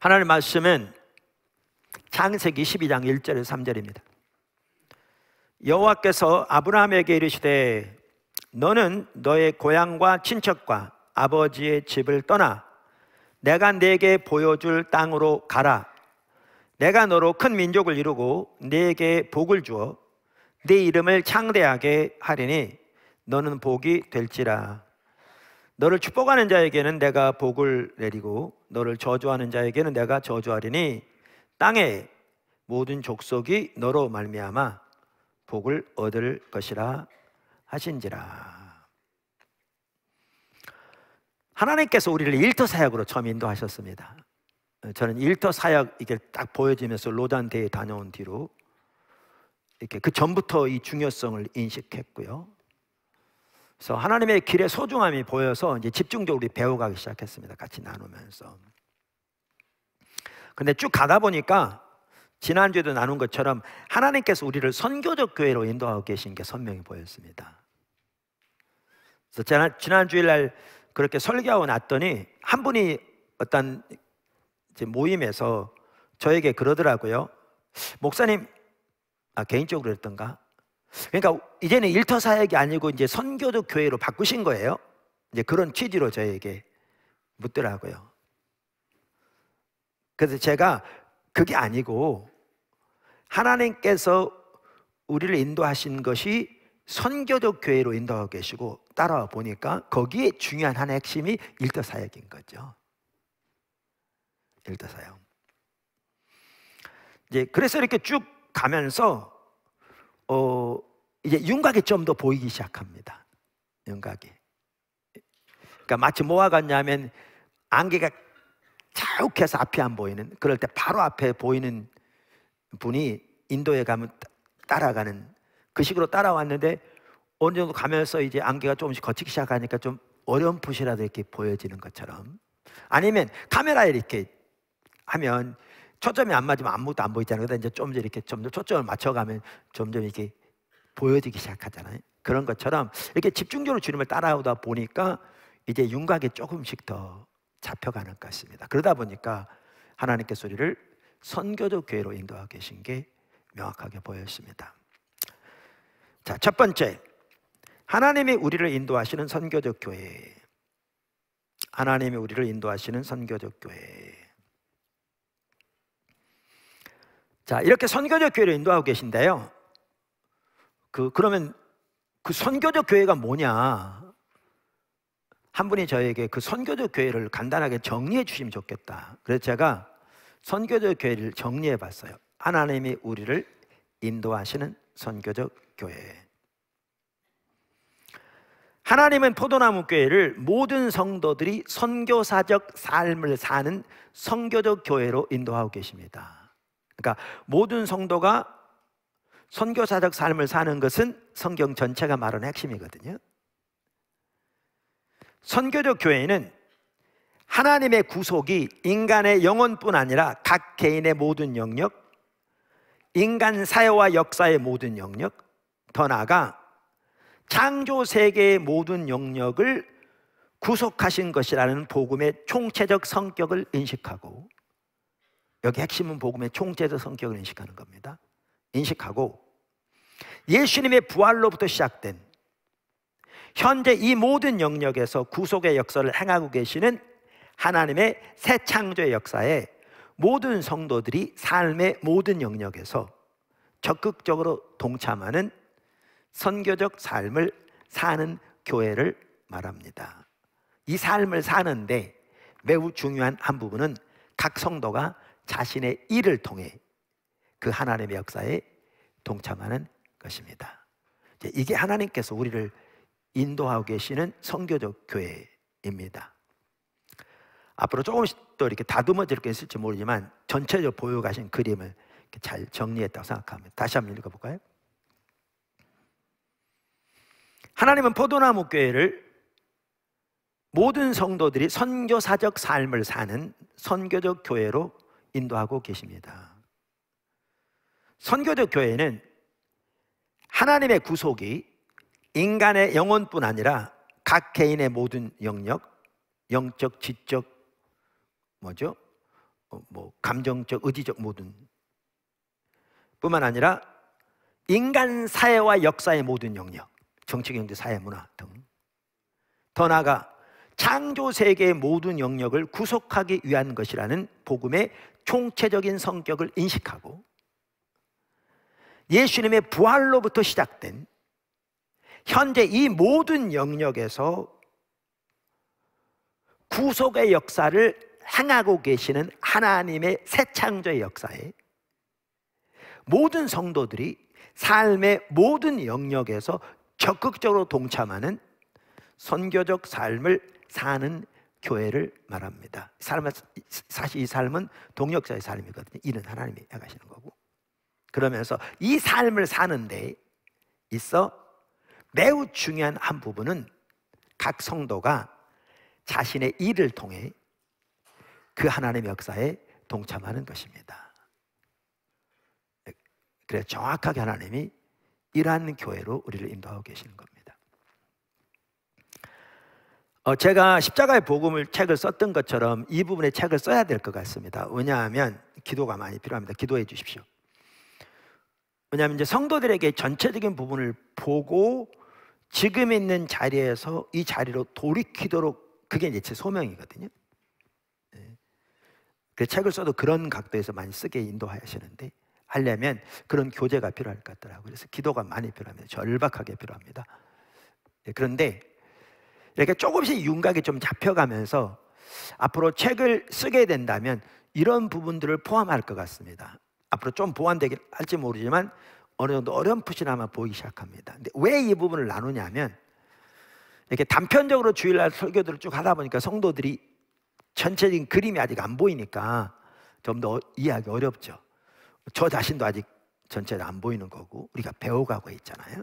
하나님의 말씀은 창세기 12장 1절에서 3절입니다. 여호와께서 아브라함에게 이르시되 너는 너의 고향과 친척과 아버지의 집을 떠나 내가 네게 보여줄 땅으로 가라. 내가 너로 큰 민족을 이루고 네게 복을 주어 네 이름을 창대하게 하리니 너는 복이 될지라. 너를 축복하는 자에게는 내가 복을 내리고 너를 저주하는 자에게는 내가 저주하리니 땅의 모든 족속이 너로 말미암아 복을 얻을 것이라 하신지라. 하나님께서 우리를 일터 사역으로 처음 인도하셨습니다. 저는 일터 사역 이게 딱 보여지면서 로단대에 다녀온 뒤로 이렇게 그 전부터 이 중요성을 인식했고요. 그래서 하나님의 길의 소중함이 보여서 이제 집중적으로 배워가기 시작했습니다. 같이 나누면서. 근데 쭉 가다 보니까 지난주에도 나눈 것처럼 하나님께서 우리를 선교적 교회로 인도하고 계신 게 선명히 보였습니다. 그래서 지난 주일날 그렇게 설교하고 났더니 한 분이 어떤 모임에서 저에게 그러더라고요. 목사님, 개인적으로 그랬던가? 그러니까 이제는 일터 사역이 아니고 이제 선교적 교회로 바꾸신 거예요? 이제 그런 취지로 저에게 묻더라고요. 그래서 제가 그게 아니고 하나님께서 우리를 인도하신 것이 선교적 교회로 인도하고 계시고 따라와 보니까 거기에 중요한 하나의 핵심이 일터 사역인 거죠. 일터 사역. 이제 그래서 이렇게 쭉 가면서 이제 윤곽이 좀 더 보이기 시작합니다. 윤곽이. 그러니까 마치 뭐와 같냐면 안개가 자욱해서 앞이 안 보이는, 그럴 때 바로 앞에 보이는 분이 인도에 가면 따라가는 그 식으로 따라왔는데 어느 정도 가면서 이제 안개가 조금씩 걷히기 시작하니까 좀 어렴풋이라도 이렇게 보여지는 것처럼, 아니면 카메라에 이렇게 하면 초점이 안 맞으면 아무것도 안 보이잖아요. 그러다 이제 좀 이렇게 점점 초점을 맞춰가면 점점 이렇게 보여지기 시작하잖아요. 그런 것처럼 이렇게 집중적으로 주님을 따라오다 보니까 이제 윤곽이 조금씩 더 잡혀가는 것 같습니다. 그러다 보니까 하나님께서 우리를 선교적 교회로 인도하고 계신 게 명확하게 보였습니다. 자, 첫 번째, 하나님이 우리를 인도하시는 선교적 교회. 하나님이 우리를 인도하시는 선교적 교회. 자, 이렇게 선교적 교회를 인도하고 계신데요. 그러면 그 선교적 교회가 뭐냐? 한 분이 저에게 그 선교적 교회를 간단하게 정리해 주시면 좋겠다. 그래서 제가 선교적 교회를 정리해 봤어요. 하나님이 우리를 인도하시는 선교적 교회. 하나님은 포도나무 교회를 모든 성도들이 선교사적 삶을 사는 선교적 교회로 인도하고 계십니다. 그러니까 모든 성도가 선교사적 삶을 사는 것은 성경 전체가 말하는 핵심이거든요. 선교적 교회는 하나님의 구속이 인간의 영혼뿐 아니라 각 개인의 모든 영역, 인간 사회와 역사의 모든 영역, 더 나아가 창조 세계의 모든 영역을 구속하신 것이라는 복음의 총체적 성격을 인식하고, 여기 핵심은 복음의 총체적 성격을 인식하는 겁니다. 인식하고 예수님의 부활로부터 시작된 현재 이 모든 영역에서 구속의 역사를 행하고 계시는 하나님의 새 창조의 역사에 모든 성도들이 삶의 모든 영역에서 적극적으로 동참하는 선교적 삶을 사는 교회를 말합니다. 이 삶을 사는데 매우 중요한 한 부분은 각 성도가 자신의 일을 통해 그 하나님의 역사에 동참하는 것입니다. 이게 하나님께서 우리를 인도하고 계시는 선교적 교회입니다. 앞으로 조금씩 또 이렇게 다듬어질 게 있을지 모르지만 전체적으로 보여가신 그림을 이렇게 잘 정리했다고 생각합니다. 다시 한번 읽어볼까요? 하나님은 포도나무 교회를 모든 성도들이 선교사적 삶을 사는 선교적 교회로 인도하고 계십니다. 선교적 교회는 하나님의 구속이 인간의 영혼뿐 아니라 각 개인의 모든 영역, 영적, 지적, 뭐 감정적, 의지적 모든 뿐만 아니라 인간 사회와 역사의 모든 영역, 정치, 경제, 사회, 문화 등, 더 나아가 창조 세계의 모든 영역을 구속하기 위한 것이라는 복음의 총체적인 성격을 인식하고, 예수님의 부활로부터 시작된 현재 이 모든 영역에서 구속의 역사를 행하고 계시는 하나님의 새 창조의 역사에 모든 성도들이 삶의 모든 영역에서 적극적으로 동참하는 선교적 삶을 사는 교회를 말합니다. 사실 이 삶은 동역자의 삶이거든요. 이는 하나님이 해가시는 거고, 그러면서 이 삶을 사는 데 있어 매우 중요한 한 부분은 각 성도가 자신의 일을 통해 그 하나님의 역사에 동참하는 것입니다. 그래서 정확하게 하나님이 이러한 교회로 우리를 인도하고 계시는 겁니다. 제가 십자가의 복음을 책을 썼던 것처럼 이 부분에 책을 써야 될 것 같습니다. 왜냐하면 기도가 많이 필요합니다. 기도해 주십시오. 왜냐하면 이제 성도들에게 전체적인 부분을 보고 지금 있는 자리에서 이 자리로 돌이키도록, 그게 이제 제 소명이거든요. 그 책을 써도 그런 각도에서 많이 쓰게 인도하시는데, 하려면 그런 교제가 필요할 것 같더라고요. 그래서 기도가 많이 필요합니다. 절박하게 필요합니다. 그런데 이렇게 조금씩 윤곽이 좀 잡혀가면서 앞으로 책을 쓰게 된다면 이런 부분들을 포함할 것 같습니다. 앞으로 좀 보완되긴 할지 모르지만 어느 정도 어렴풋이나마 보이기 시작합니다. 근데 왜 이 부분을 나누냐면, 이렇게 단편적으로 주일날 설교들을 쭉 하다 보니까 성도들이 전체적인 그림이 아직 안 보이니까 좀 더 이해하기 어렵죠. 저 자신도 아직 전체가 안 보이는 거고 우리가 배워가고 있잖아요.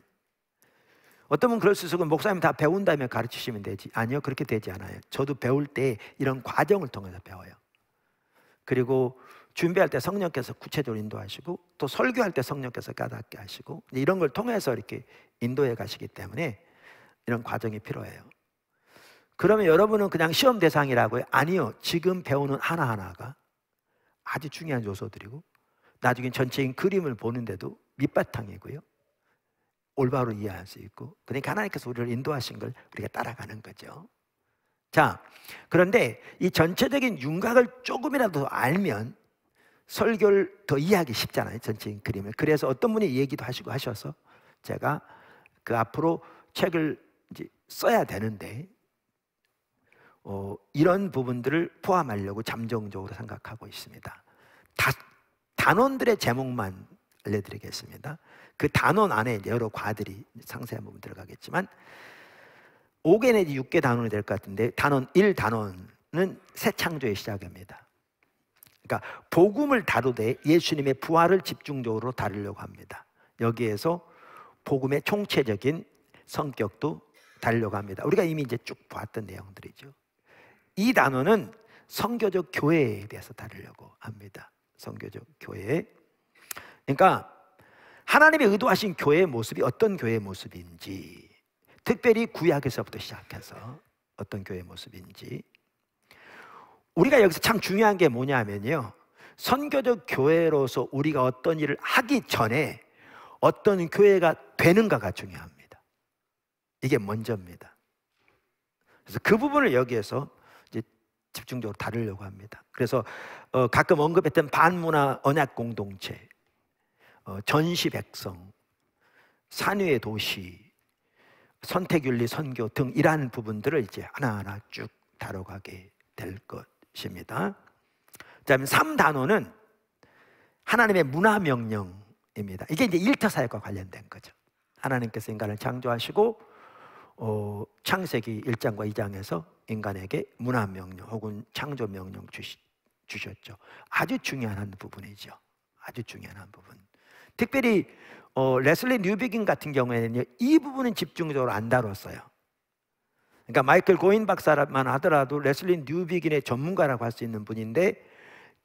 어떤 분은 그럴 수 있어요. 목사님 다 배운 다음에 가르치시면 되지. 아니요, 그렇게 되지 않아요. 저도 배울 때 이런 과정을 통해서 배워요. 그리고 준비할 때 성령께서 구체적으로 인도하시고, 또 설교할 때 성령께서 깨닫게 하시고, 이런 걸 통해서 이렇게 인도해 가시기 때문에 이런 과정이 필요해요. 그러면 여러분은 그냥 시험 대상이라고요? 아니요, 지금 배우는 하나하나가 아주 중요한 요소들이고 나중에 전체적인 그림을 보는데도 밑바탕이고요, 올바로 이해할 수 있고, 그러니까 하나님께서 우리를 인도하신 걸 우리가 따라가는 거죠. 자, 그런데 이 전체적인 윤곽을 조금이라도 알면 설교를 더 이해하기 쉽잖아요, 전체적인 그림을. 그래서 어떤 분이 얘기도 하시고 하셔서 제가 그 앞으로 책을 이제 써야 되는데 이런 부분들을 포함하려고 잠정적으로 생각하고 있습니다. 단원들의 제목만 알려드리겠습니다. 그 단원 안에 이제 여러 과들이 상세한 부분 들어가겠지만 5개 내지 6개 단원이 될 것 같은데, 단원 1단원은 새 창조의 시작입니다. 그러니까 복음을 다루되 예수님의 부활을 집중적으로 다루려고 합니다. 여기에서 복음의 총체적인 성격도 다루려고 합니다. 우리가 이미 이제 쭉 봤던 내용들이죠. 이 단원은 선교적 교회에 대해서 다루려고 합니다. 선교적 교회. 그러니까 하나님의 의도하신 교회의 모습이 어떤 교회의 모습인지, 특별히 구약에서부터 시작해서 어떤 교회의 모습인지, 우리가 여기서 참 중요한 게 뭐냐면요, 선교적 교회로서 우리가 어떤 일을 하기 전에 어떤 교회가 되는가가 중요합니다. 이게 먼저입니다. 그래서 그 부분을 여기에서 이제 집중적으로 다루려고 합니다. 그래서 가끔 언급했던 반문화 언약 공동체, 전시 백성, 산위의 도시, 선택윤리 선교 등 이러한 부분들을 이제 하나하나 쭉 다뤄가게 될 것입니다. 그다음에 3단원은 하나님의 문화명령입니다. 이게 이제 일터사역과 관련된 거죠. 하나님께서 인간을 창조하시고 창세기 1장과 2장에서 인간에게 문화명령 혹은 창조명령 주셨죠. 아주 중요한 한 부분이죠. 아주 중요한 한 부분. 특별히 레슬리 뉴비긴 같은 경우에는 이 부분은 집중적으로 안 다뤘어요. 그러니까 마이클 고인 박사만 하더라도 레슬리 뉴비긴의 전문가라고 할 수 있는 분인데,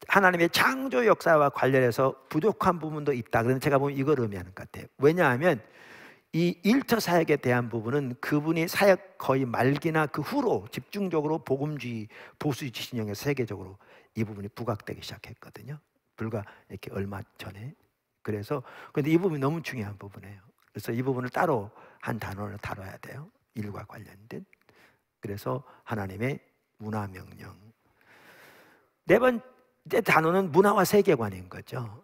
하나님의 창조 역사와 관련해서 부족한 부분도 있다. 그런데 제가 보면 이걸 의미하는 것 같아요. 왜냐하면 이 일터 사역에 대한 부분은 그분이 사역 거의 말기나 그 후로 집중적으로 복음주의, 보수주의 진영에서 세계적으로 이 부분이 부각되기 시작했거든요. 불과 이렇게 얼마 전에. 그래서 근데 이 부분이 너무 중요한 부분이에요. 그래서 이 부분을 따로 한 단원을 다뤄야 돼요. 일과 관련된. 그래서 하나님의 문화 명령. 네 번째 단어는 문화와 세계관인 거죠.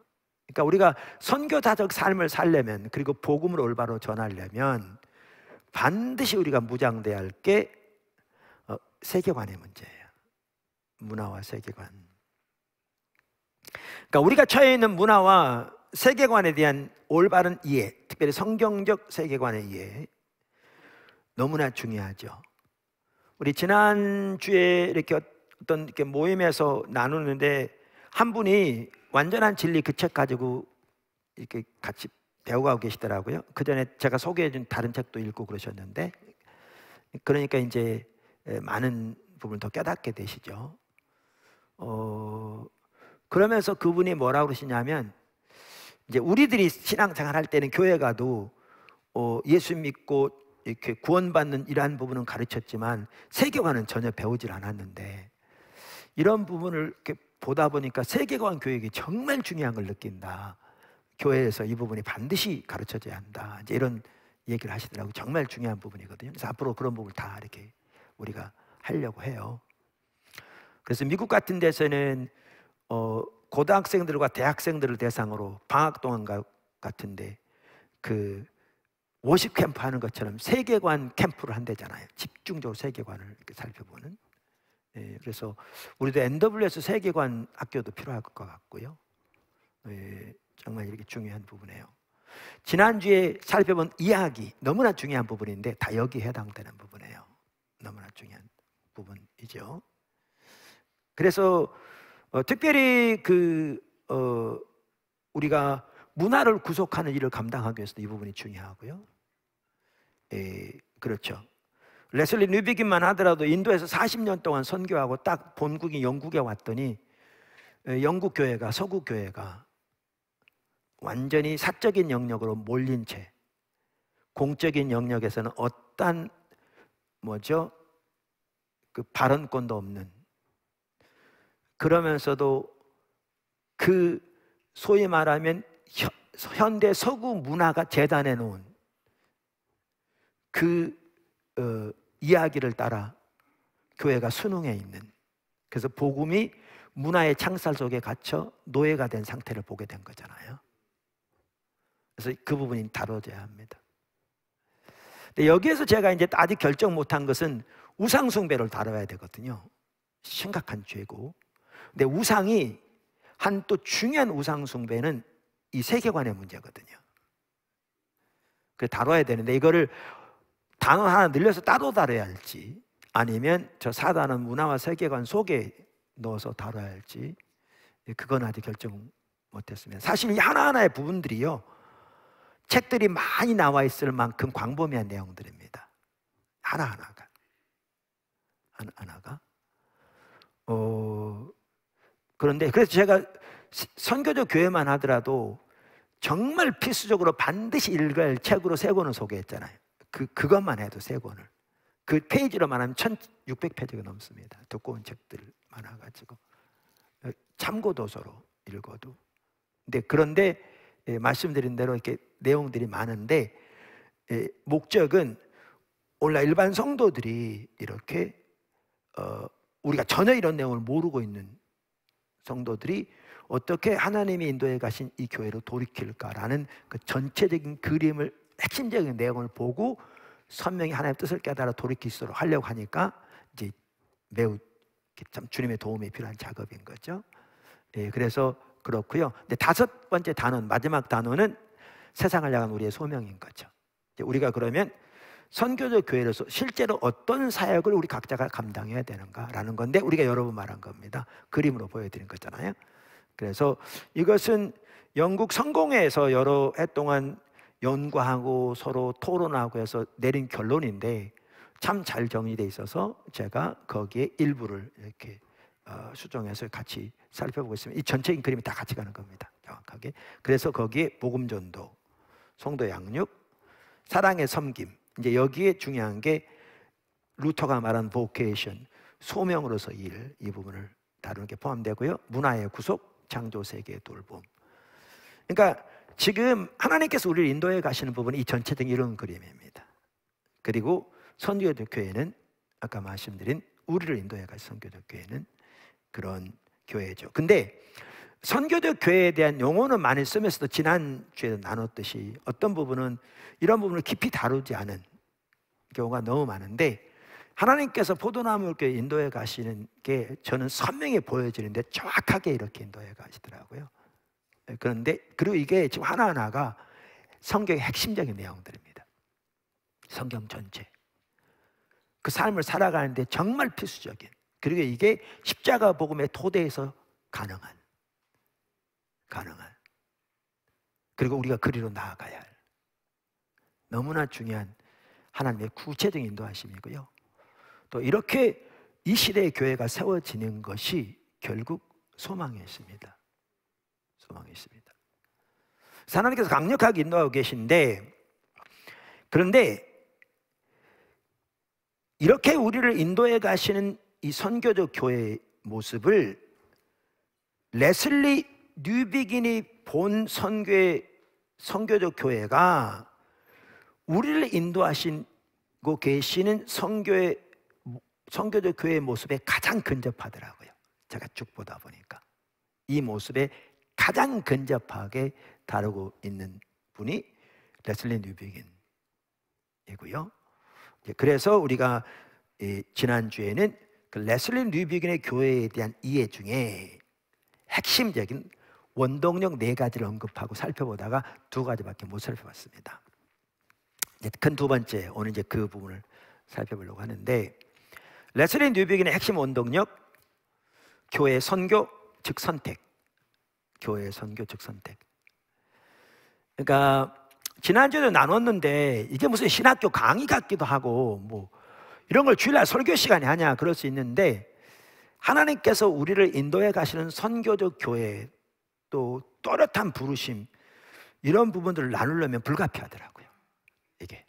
그러니까 우리가 선교사적 삶을 살려면, 그리고 복음을 올바로 전하려면 반드시 우리가 무장돼야 할 게 세계관의 문제예요. 문화와 세계관. 그러니까 우리가 처해 있는 문화와 세계관에 대한 올바른 이해, 특별히 성경적 세계관의 이해, 너무나 중요하죠. 우리 지난주에 이렇게 어떤 이렇게 모임에서 나누는데 한 분이 완전한 진리 그 책 가지고 이렇게 같이 배워가고 계시더라고요. 그 전에 제가 소개해준 다른 책도 읽고 그러셨는데, 그러니까 이제 많은 부분을 더 깨닫게 되시죠. 그러면서 그분이 뭐라고 그러시냐면, 이제 우리들이 신앙생활 할 때는 교회 가도 예수 믿고 이렇게 구원받는 이러한 부분은 가르쳤지만 세계관은 전혀 배우질 않았는데, 이런 부분을 이렇게 보다 보니까 세계관 교육이 정말 중요한 걸 느낀다. 교회에서 이 부분이 반드시 가르쳐져야 한다. 이제 이런 얘기를 하시더라고요. 정말 중요한 부분이거든요. 그래서 앞으로 그런 부분을 다 이렇게 우리가 하려고 해요. 그래서 미국 같은 데서는 고등학생들과 대학생들을 대상으로 방학 동안 같은데 그 워십 캠프 하는 것처럼 세계관 캠프를 한대잖아요. 집중적으로 세계관을 이렇게 살펴보는. 그래서 우리도 NWS 세계관 학교도 필요할 것 같고요. 정말 이렇게 중요한 부분이에요. 지난주에 살펴본 이야기, 너무나 중요한 부분인데 다 여기에 해당되는 부분이에요. 너무나 중요한 부분이죠. 그래서 특별히 우리가 문화를 구속하는 일을 감당하기 위해서도 이 부분이 중요하고요. 그렇죠. 레슬리 뉴비긴만 하더라도 인도에서 40년 동안 선교하고 딱 본국이 영국에 왔더니 영국 교회가, 서구 교회가 완전히 사적인 영역으로 몰린 채, 공적인 영역에서는 어떤 그 발언권도 없는, 그러면서도 그 소위 말하면 현대 서구 문화가 재단해 놓은 그 이야기를 따라 교회가 순응해 있는, 그래서 복음이 문화의 창살 속에 갇혀 노예가 된 상태를 보게 된 거잖아요. 그래서 그 부분이 다뤄져야 합니다. 근데 여기에서 제가 이제 아직 결정 못한 것은 우상숭배를 다뤄야 되거든요. 심각한 죄고. 근데 우상이 한 또 중요한 우상숭배는 이 세계관의 문제거든요. 그 다뤄야 되는데 이거를 단어 하나 늘려서 따로 다뤄야 할지, 아니면 저 4단원 문화와 세계관 속에 넣어서 다뤄야 할지, 그건 아직 결정 못했습니다. 사실 이 하나하나의 부분들이요, 책들이 많이 나와 있을 만큼 광범위한 내용들입니다. 하나하나가. 그런데 그래서 제가 선교적 교회만 하더라도 정말 필수적으로 반드시 읽어야 할 책으로 3권을 소개했잖아요. 그것만 해도 3권을. 그 페이지로 말하면 1600페이지가 넘습니다. 두꺼운 책들 많아가지고. 참고 도서로 읽어도. 그런데 말씀드린 대로 이렇게 내용들이 많은데, 목적은 오늘날 일반 성도들이 이렇게 우리가 전혀 이런 내용을 모르고 있는 성도들이 어떻게 하나님이 인도해 가신 이 교회로 돌이킬까라는 그 전체적인 그림을, 핵심적인 내용을 보고 선명히 하나님의 뜻을 깨달아 돌이킬 수 있도록 하려고 하니까 이제 매우 참 주님의 도움이 필요한 작업인 거죠. 그래서 그렇고요. 근데 5번째 단원, 마지막 단원은 세상을 향한 우리의 소명인 거죠. 우리가 그러면 선교적 교회로서 실제로 어떤 사역을 우리 각자가 감당해야 되는가라는 건데, 우리가 여러 번 말한 겁니다. 그림으로 보여드린 거잖아요. 그래서 이것은 영국 성공회에서 여러 해 동안 연구하고 서로 토론하고 해서 내린 결론인데 참 잘 정리되어 있어서 제가 거기에 일부를 이렇게 수정해서 같이 살펴보고 있습니다. 이 전체적인 그림이 다 같이 가는 겁니다. 정확하게. 그래서 거기에 복음 전도, 성도 양육, 사랑의 섬김. 이제 여기에 중요한 게 루터가 말한 vocation, 소명으로서 일, 이 부분을 다루는 게 포함되고요. 문화의 구속, 창조 세계의 돌봄. 그러니까 지금 하나님께서 우리를 인도해 가시는 부분이 이 전체적인 이런 그림입니다. 그리고 선교적 교회는 아까 말씀드린 우리를 인도해 가신 선교적 교회는 그런 교회죠. 근데 선교적 교회에 대한 용어는 많이 쓰면서도 지난주에도 나눴듯이 어떤 부분은 이런 부분을 깊이 다루지 않은 경우가 너무 많은데, 하나님께서 포도나무 교회 인도해 가시는 게 저는 선명히 보여지는데 정확하게 이렇게 인도해 가시더라고요. 그런데 그리고 이게 지금 하나하나가 성경의 핵심적인 내용들입니다. 성경 전체. 그 삶을 살아가는데 정말 필수적인, 그리고 이게 십자가 복음의 토대에서 가능한 그리고 우리가 그리로 나아가야 할 너무나 중요한 하나님의 구체적인 인도하심이고요. 또 이렇게 이 시대의 교회가 세워지는 것이 결국 소망이 있습니다. 소망이 있습니다. 하나님께서 강력하게 인도하고 계신데, 그런데 이렇게 우리를 인도해 가시는 이 선교적 교회의 모습을 레슬리 뉴비긴이 본 선교적 교회가 우리를 인도하시고 계시는 선교적 교회의 모습에 가장 근접하더라고요. 제가 쭉 보다 보니까 이 모습에 가장 근접하게 다루고 있는 분이 레슬리 뉴비긴이고요. 그래서 우리가 지난주에는 그 레슬리 뉴비긴의 교회에 대한 이해 중에 핵심적인 원동력 4가지를 언급하고 살펴보다가 2가지밖에 못 살펴봤습니다. 큰 두 번째, 오늘 이제 그 부분을 살펴보려고 하는데, 레슬리 뉴비긴의 핵심 원동력, 교회 선교 즉 선택. 교회 선교 즉 선택. 그러니까 지난주에도 나눴는데 이게 무슨 신학교 강의 같기도 하고 뭐 이런 걸 주일날 설교 시간에 하냐 그럴 수 있는데, 하나님께서 우리를 인도해 가시는 선교적 교회, 또 또렷한 부르심, 이런 부분들을 나누려면 불가피하더라고요, 이게.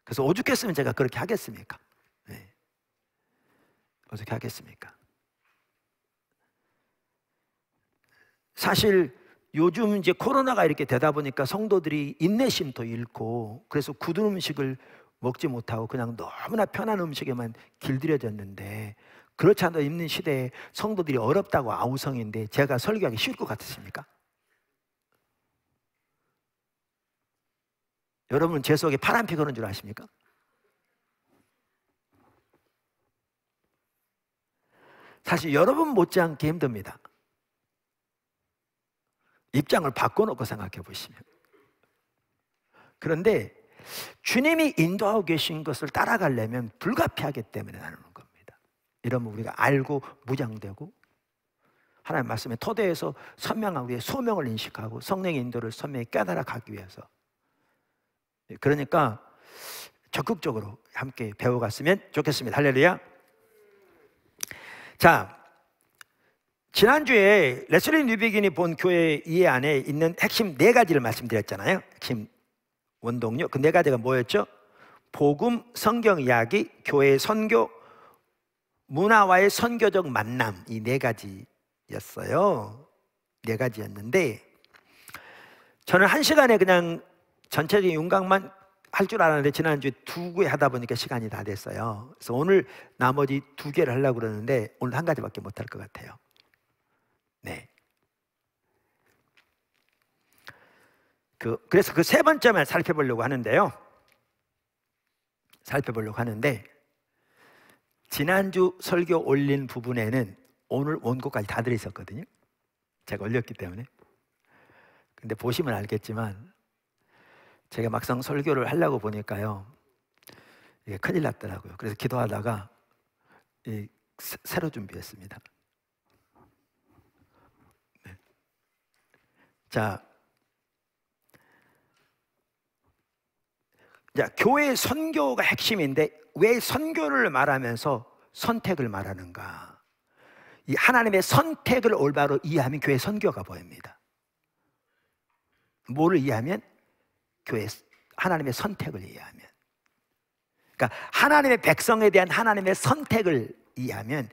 그래서 오죽했으면 제가 그렇게 하겠습니까? 네. 어떻게 하겠습니까? 사실 요즘 이제 코로나가 이렇게 되다 보니까 성도들이 인내심도 잃고, 그래서 굳은 음식을 먹지 못하고 그냥 너무나 편한 음식에만 길들여졌는데, 그렇지 않아 있는 시대에 성도들이 어렵다고 아우성인데 제가 설교하기 쉬울 것 같으십니까? 여러분 제 속에 파란피 거는 줄 아십니까? 사실 여러분 못지않게 힘듭니다. 입장을 바꿔놓고 생각해 보시면. 그런데 주님이 인도하고 계신 것을 따라가려면 불가피하기 때문에 나누는 겁니다. 이러면 우리가 알고 무장되고 하나님의 말씀의 토대에서 선명한 우리의 소명을 인식하고 성령의 인도를 선명히 깨달아 가기 위해서, 그러니까 적극적으로 함께 배워갔으면 좋겠습니다. 할렐루야. 자, 지난주에 레슬리 뉴비긴이 본 교회 이해 안에 있는 핵심 4가지를 말씀드렸잖아요. 핵심 원동력, 그 4가지가 뭐였죠? 복음, 성경 이야기, 교회 선교, 문화와의 선교적 만남, 이 4가지였어요. 4가지였는데 저는 1시간에 그냥 전체적인 윤곽만 할 줄 알았는데 지난주에 2개 하다 보니까 시간이 다 됐어요. 그래서 오늘 나머지 2개를 하려고 그러는데 오늘 1가지밖에 못 할 것 같아요. 네. 그래서 그 3번째만 살펴보려고 하는데요. 지난주 설교 올린 부분에는 오늘 원고까지 다 들어있었거든요. 제가 올렸기 때문에. 근데 보시면 알겠지만 제가 막상 설교를 하려고 보니까요, 이게 큰일 났더라고요. 그래서 기도하다가 새로 준비했습니다. 네. 자, 교회 선교가 핵심인데 왜 선교를 말하면서 선택을 말하는가? 이 하나님의 선택을 올바로 이해하면 교회 선교가 보입니다. 뭐를 이해하면? 교회 하나님의 선택을 이해하면, 그러니까 하나님의 백성에 대한 하나님의 선택을 이해하면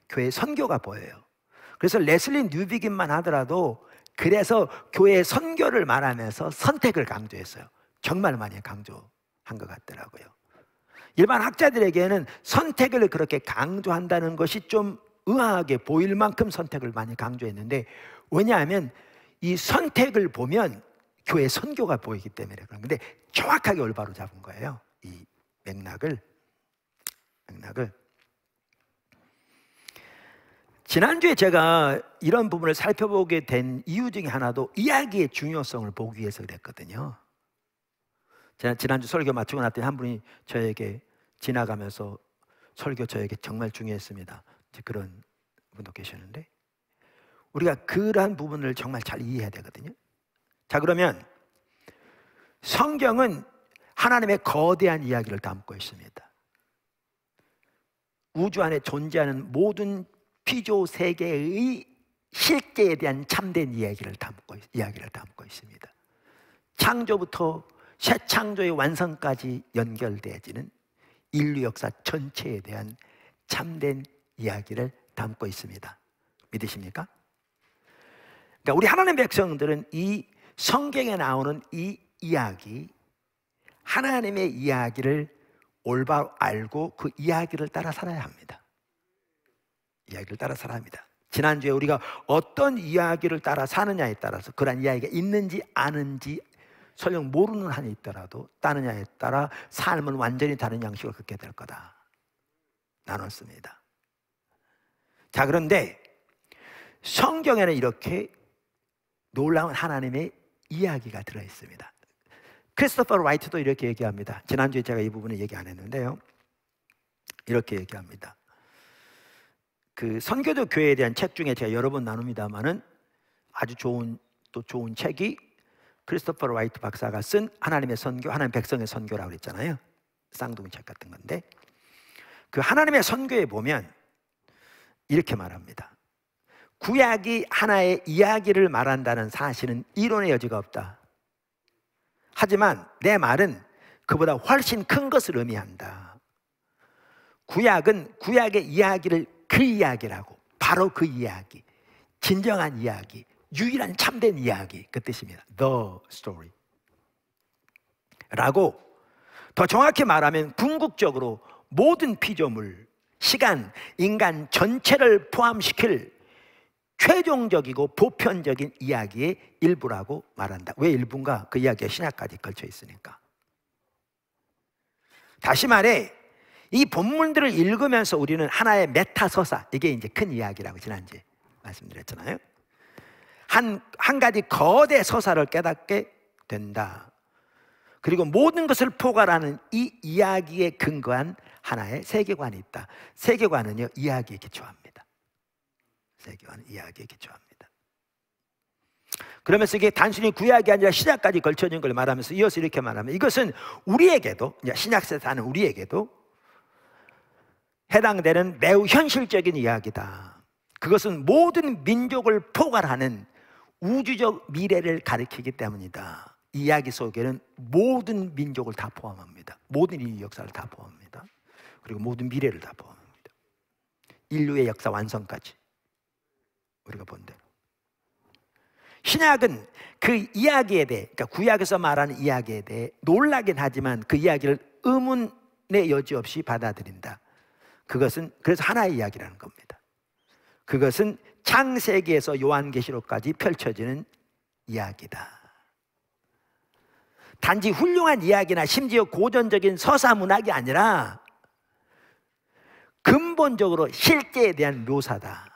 교회 선교가 보여요. 그래서 레슬리 뉴비긴만 하더라도 그래서 교회의 선교를 말하면서 선택을 강조했어요. 정말 많이 강조한 것 같더라고요. 일반 학자들에게는 선택을 그렇게 강조한다는 것이 좀 의아하게 보일 만큼 선택을 많이 강조했는데, 왜냐하면 이 선택을 보면 교회 선교가 보이기 때문에 그런 건데, 정확하게 올바로 잡은 거예요. 이 맥락을. 지난주에 제가 이런 부분을 살펴보게 된 이유 중에 하나도 이야기의 중요성을 보기 위해서 그랬거든요. 제가 지난주 설교 마치고 났더니 한 분이 저에게 지나가면서 설교 저에게 정말 중요했습니다, 그런 분도 계셨는데, 우리가 그러한 부분을 정말 잘 이해해야 되거든요. 자, 그러면 성경은 하나님의 거대한 이야기를 담고 있습니다. 우주 안에 존재하는 모든 피조 세계의 실제에 대한 참된 이야기를 담고 있습니다. 창조부터 새 창조의 완성까지 연결되어지는 인류 역사 전체에 대한 참된 이야기를 담고 있습니다. 믿으십니까? 그러니까 우리 하나님 백성들은 이 성경에 나오는 이 이야기, 하나님의 이야기를 올바로 알고 그 이야기를 따라 살아야 합니다. 이야기를 따라 살아야 합니다. 지난주에 우리가 어떤 이야기를 따라 사느냐에 따라서 그런 이야기가 있는지 아는지 설령 모르는 한이 있더라도 따느냐에 따라 삶은 완전히 다른 양식을 갖게 될 거다 나눴습니다. 자, 그런데 성경에는 이렇게 놀라운 하나님의 이야기가 들어있습니다. 크리스토퍼 라이트도 이렇게 얘기합니다. 지난주에 제가 이 부분을 얘기 안 했는데요, 이렇게 얘기합니다. 그 선교도 교회에 대한 책 중에 제가 여러 번 나눕니다만은 아주 좋은 책이 크리스토퍼 라이트 박사가 쓴 하나님의 선교, 하나님 백성의 선교라고 그랬잖아요. 쌍둥이 책 같은 건데, 그 하나님의 선교에 보면 이렇게 말합니다. 구약이 하나의 이야기를 말한다는 사실은 이론의 여지가 없다. 하지만 내 말은 그보다 훨씬 큰 것을 의미한다. 구약은 구약의 이야기를 그 이야기라고, 바로 그 이야기, 진정한 이야기, 유일한 참된 이야기, 그 뜻입니다. The story 라고, 더 정확히 말하면 궁극적으로 모든 피조물, 시간, 인간 전체를 포함시킬 최종적이고 보편적인 이야기의 일부라고 말한다. 왜 일부인가? 그 이야기가 신약까지 걸쳐 있으니까. 다시 말해, 이 본문들을 읽으면서 우리는 하나의 메타서사, 이게 이제 큰 이야기라고 지난주에 말씀드렸잖아요. 한 가지 거대 서사를 깨닫게 된다. 그리고 모든 것을 포괄하는 이 이야기에 근거한 하나의 세계관이 있다. 세계관은요, 이야기에 기초합니다. 세계관은 이야기에 기초합니다. 그러면서 이게 단순히 구약이 아니라 신약까지 걸쳐진 걸 말하면서 이어서 이렇게 말하면, 이것은 우리에게도, 신약세에 사는 우리에게도 해당되는 매우 현실적인 이야기다. 그것은 모든 민족을 포괄하는 우주적 미래를 가리키기 때문이다. 이 이야기 속에는 모든 민족을 다 포함합니다. 모든 인류 역사를 다 포함합니다. 그리고 모든 미래를 다 포함합니다. 인류의 역사 완성까지 우리가 본 대로. 신약은 그 이야기에 대해, 그러니까 구약에서 말하는 이야기에 대해 놀라긴 하지만 그 이야기를 의문의 여지 없이 받아들인다. 그것은 그래서 하나의 이야기라는 겁니다. 그것은 창세기에서 요한계시록까지 펼쳐지는 이야기다. 단지 훌륭한 이야기나 심지어 고전적인 서사 문학이 아니라 근본적으로 실제에 대한 묘사다.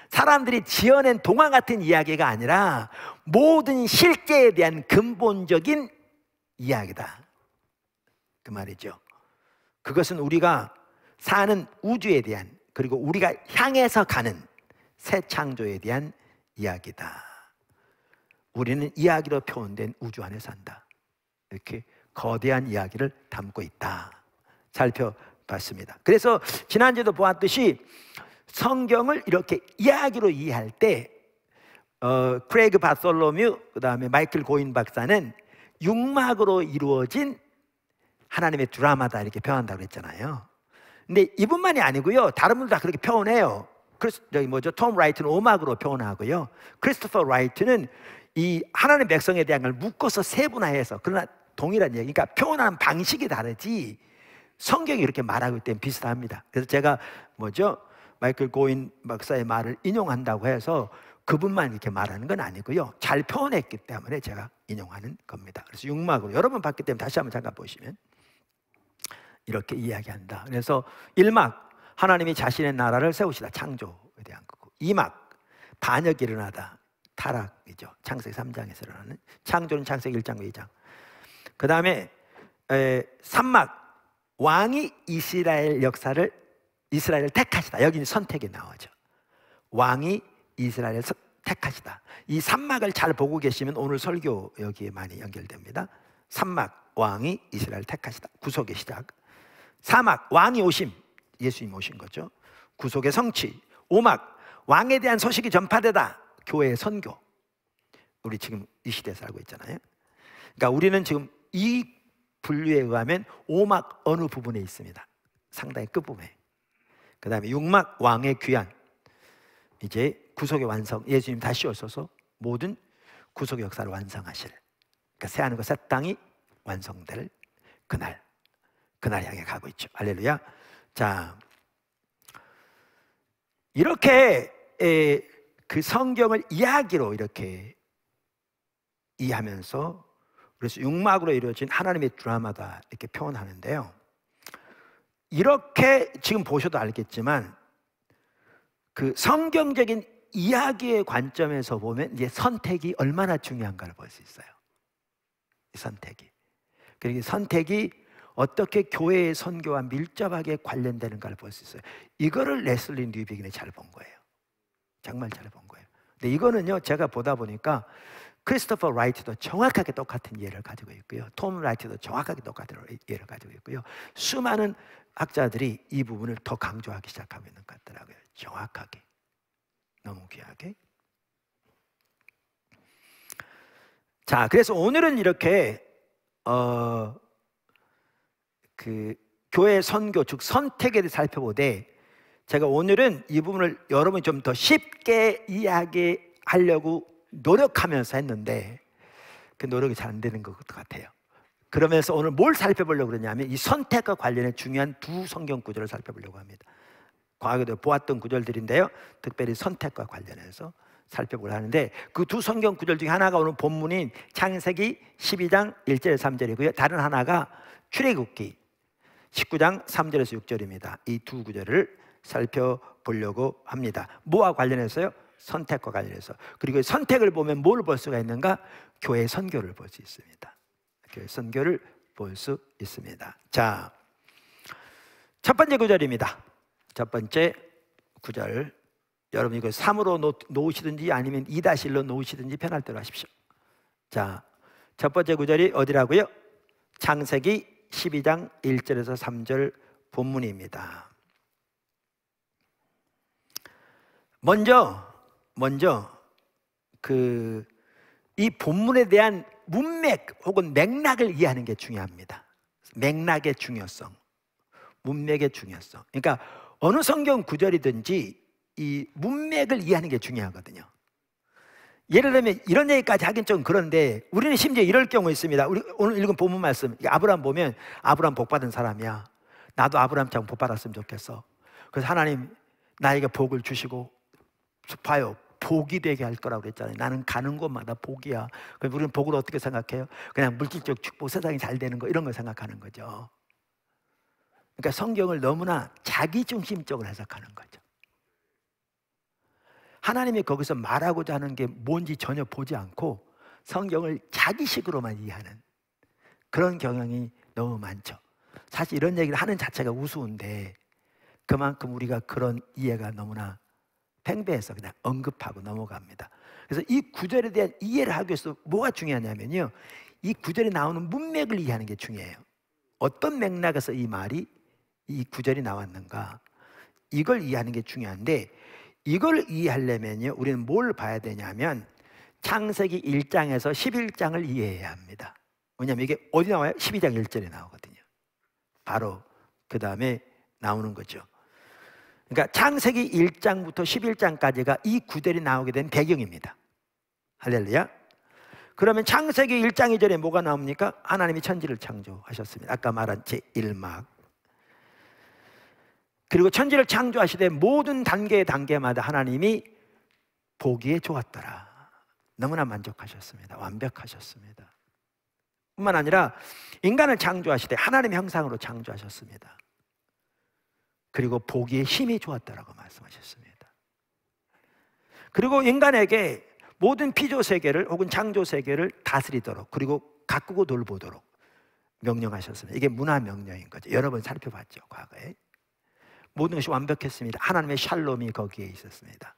사람들이 지어낸 동화 같은 이야기가 아니라 모든 실제에 대한 근본적인 이야기다, 그 말이죠. 그것은 우리가 사는 우주에 대한, 그리고 우리가 향해서 가는 새 창조에 대한 이야기다. 우리는 이야기로 표현된 우주 안에 산다. 이렇게 거대한 이야기를 담고 있다 살펴봤습니다. 그래서 지난주에도 보았듯이 성경을 이렇게 이야기로 이해할 때 크레이그 바솔로뮤, 그 다음에 마이클 고인 박사는 육막으로 이루어진 하나님의 드라마다 이렇게 표현한다고 그랬잖아요. 근데 이분만이 아니고요, 다른 분들 다 그렇게 표현해요. 톰 라이트는 오막으로 표현하고요, 크리스토퍼 라이트는 이 하나님 백성에 대한 걸 묶어서 세분화해서, 그러나 동일한 얘기, 그러니까 표현하는 방식이 다르지 성경이 이렇게 말하고 있기 때문에 비슷합니다. 그래서 제가 마이클 고인 박사의 말을 인용한다고 해서 그분만 이렇게 말하는 건 아니고요, 잘 표현했기 때문에 제가 인용하는 겁니다. 그래서 육막으로, 여러분 봤기 때문에 다시 한번 잠깐 보시면 이렇게 이야기한다. 그래서 1막, 하나님이 자신의 나라를 세우시다, 창조에 대한 거고. 2막, 반역이 일어나다, 타락이죠. 창세기 3장에서 일어나는, 창조는 창세기 1장 2장. 그 다음에 3막, 왕이 이스라엘을 택하시다. 여기는 선택이 나오죠. 왕이 이스라엘을 택하시다. 이 3막을 잘 보고 계시면 오늘 설교 여기에 많이 연결됩니다. 3막, 왕이 이스라엘을 택하시다, 구속의 시작. 4막, 왕이 오심, 예수님 오신 거죠. 구속의 성취. 5막, 왕에 대한 소식이 전파되다, 교회의 선교. 우리 지금 이 시대에 살고 있잖아요. 그러니까 우리는 지금 이 분류에 의하면 5막 어느 부분에 있습니다. 상당히 끝부분에. 그 다음에 6막, 왕의 귀환. 이제 구속의 완성, 예수님 다시 오셔서 모든 구속의 역사를 완성하실, 그러니까 새하늘과 새 땅이 완성될 그날 향해 가고 있죠. 할렐루야. 자, 이렇게 그 성경을 이야기로 이렇게 이해하면서, 그래서 육막으로 이루어진 하나님의 드라마다 이렇게 표현하는데요, 이렇게 지금 보셔도 알겠지만 그 성경적인 이야기의 관점에서 보면 이제 선택이 얼마나 중요한가를 볼 수 있어요. 이 선택이. 그리고 선택이 어떻게 교회의 선교와 밀접하게 관련되는가를 볼 수 있어요. 이거를 레슬리 뉴비긴이 잘 본 거예요. 정말 잘 본 거예요. 근데 이거는요, 제가 보다 보니까 크리스토퍼 라이트도 정확하게 똑같은 이해를 가지고 있고요, 톰 라이트도 정확하게 똑같은 이해를 가지고 있고요, 수많은 학자들이 이 부분을 더 강조하기 시작하고 있는 것 같더라고요. 정확하게, 너무 귀하게. 자, 그래서 오늘은 이렇게 그 교회 선교, 즉 선택에 대해 살펴보되, 제가 오늘은 이 부분을 여러분이 좀 더 쉽게 이야기하려고 노력하면서 했는데 그 노력이 잘 안 되는 것 같아요. 그러면서 오늘 뭘 살펴보려고 그러냐면 이 선택과 관련해 중요한 두 성경 구절을 살펴보려고 합니다. 과거에도 보았던 구절들인데요, 특별히 선택과 관련해서 살펴보려 하는데, 그 두 성경 구절 중에 하나가 오늘 본문인 창세기 12장 1절 3절이고요 다른 하나가 출애굽기 19장 3절에서 6절입니다. 이 두 구절을 살펴보려고 합니다. 뭐와 관련해서요? 선택과 관련해서. 그리고 선택을 보면 뭘 볼 수가 있는가? 교회 선교를 볼 수 있습니다. 교회 선교를 볼 수 있습니다. 자, 첫 번째 구절입니다. 첫 번째 구절, 여러분 이거 3으로 놓으시든지 아니면 2-1로 놓으시든지 편할 대로 하십시오. 자, 첫 번째 구절이 어디라고요? 창세기 12장 1절에서 3절 본문입니다. 먼저 이 본문에 대한 문맥 혹은 맥락을 이해하는 게 중요합니다. 맥락의 중요성, 문맥의 중요성. 그러니까 어느 성경 구절이든지 이 문맥을 이해하는 게 중요하거든요. 예를 들면 이런 얘기까지 하긴 좀 그런데, 우리는 심지어 이럴 경우 있습니다. 우리 오늘 읽은 본문 말씀, 아브라함 보면 아브라함 복 받은 사람이야. 나도 아브라함처럼 복 받았으면 좋겠어. 그래서 하나님 나에게 복을 주시고, 봐요, 복이 되게 할 거라고 그랬잖아요. 나는 가는 곳마다 복이야. 그럼 우리는 복을 어떻게 생각해요? 그냥 물질적 축복, 세상이 잘 되는 거, 이런 걸 생각하는 거죠. 그러니까 성경을 너무나 자기중심적으로 해석하는 거죠. 하나님이 거기서 말하고자 하는 게 뭔지 전혀 보지 않고 성경을 자기식으로만 이해하는 그런 경향이 너무 많죠. 사실 이런 얘기를 하는 자체가 우스운데 그만큼 우리가 그런 이해가 너무나 팽배해서 그냥 언급하고 넘어갑니다. 그래서 이 구절에 대한 이해를 하기 위해서 뭐가 중요하냐면요, 이 구절에 나오는 문맥을 이해하는 게 중요해요. 어떤 맥락에서 이 말이, 이 구절이 나왔는가, 이걸 이해하는 게 중요한데, 이걸 이해하려면요 우리는 뭘 봐야 되냐면 창세기 1장에서 11장을 이해해야 합니다. 왜냐하면 이게 어디 나와요? 12장 1절에 나오거든요. 바로 그 다음에 나오는 거죠. 그러니까 창세기 1장부터 11장까지가 이 구절이 나오게 된 배경입니다. 할렐루야. 그러면 창세기 1장 2절에 뭐가 나옵니까? 하나님이 천지를 창조하셨습니다. 아까 말한 제1막. 그리고 천지를 창조하시되 모든 단계마다 하나님이 보기에 좋았더라. 너무나 만족하셨습니다. 완벽하셨습니다. 뿐만 아니라 인간을 창조하시되 하나님의 형상으로 창조하셨습니다. 그리고 보기에 힘이 좋았다라고 말씀하셨습니다. 그리고 인간에게 모든 피조 세계를 혹은 창조 세계를 다스리도록 그리고 가꾸고 돌보도록 명령하셨습니다. 이게 문화 명령인 거죠. 여러 번 살펴봤죠, 과거에. 모든 것이 완벽했습니다. 하나님의 샬롬이 거기에 있었습니다.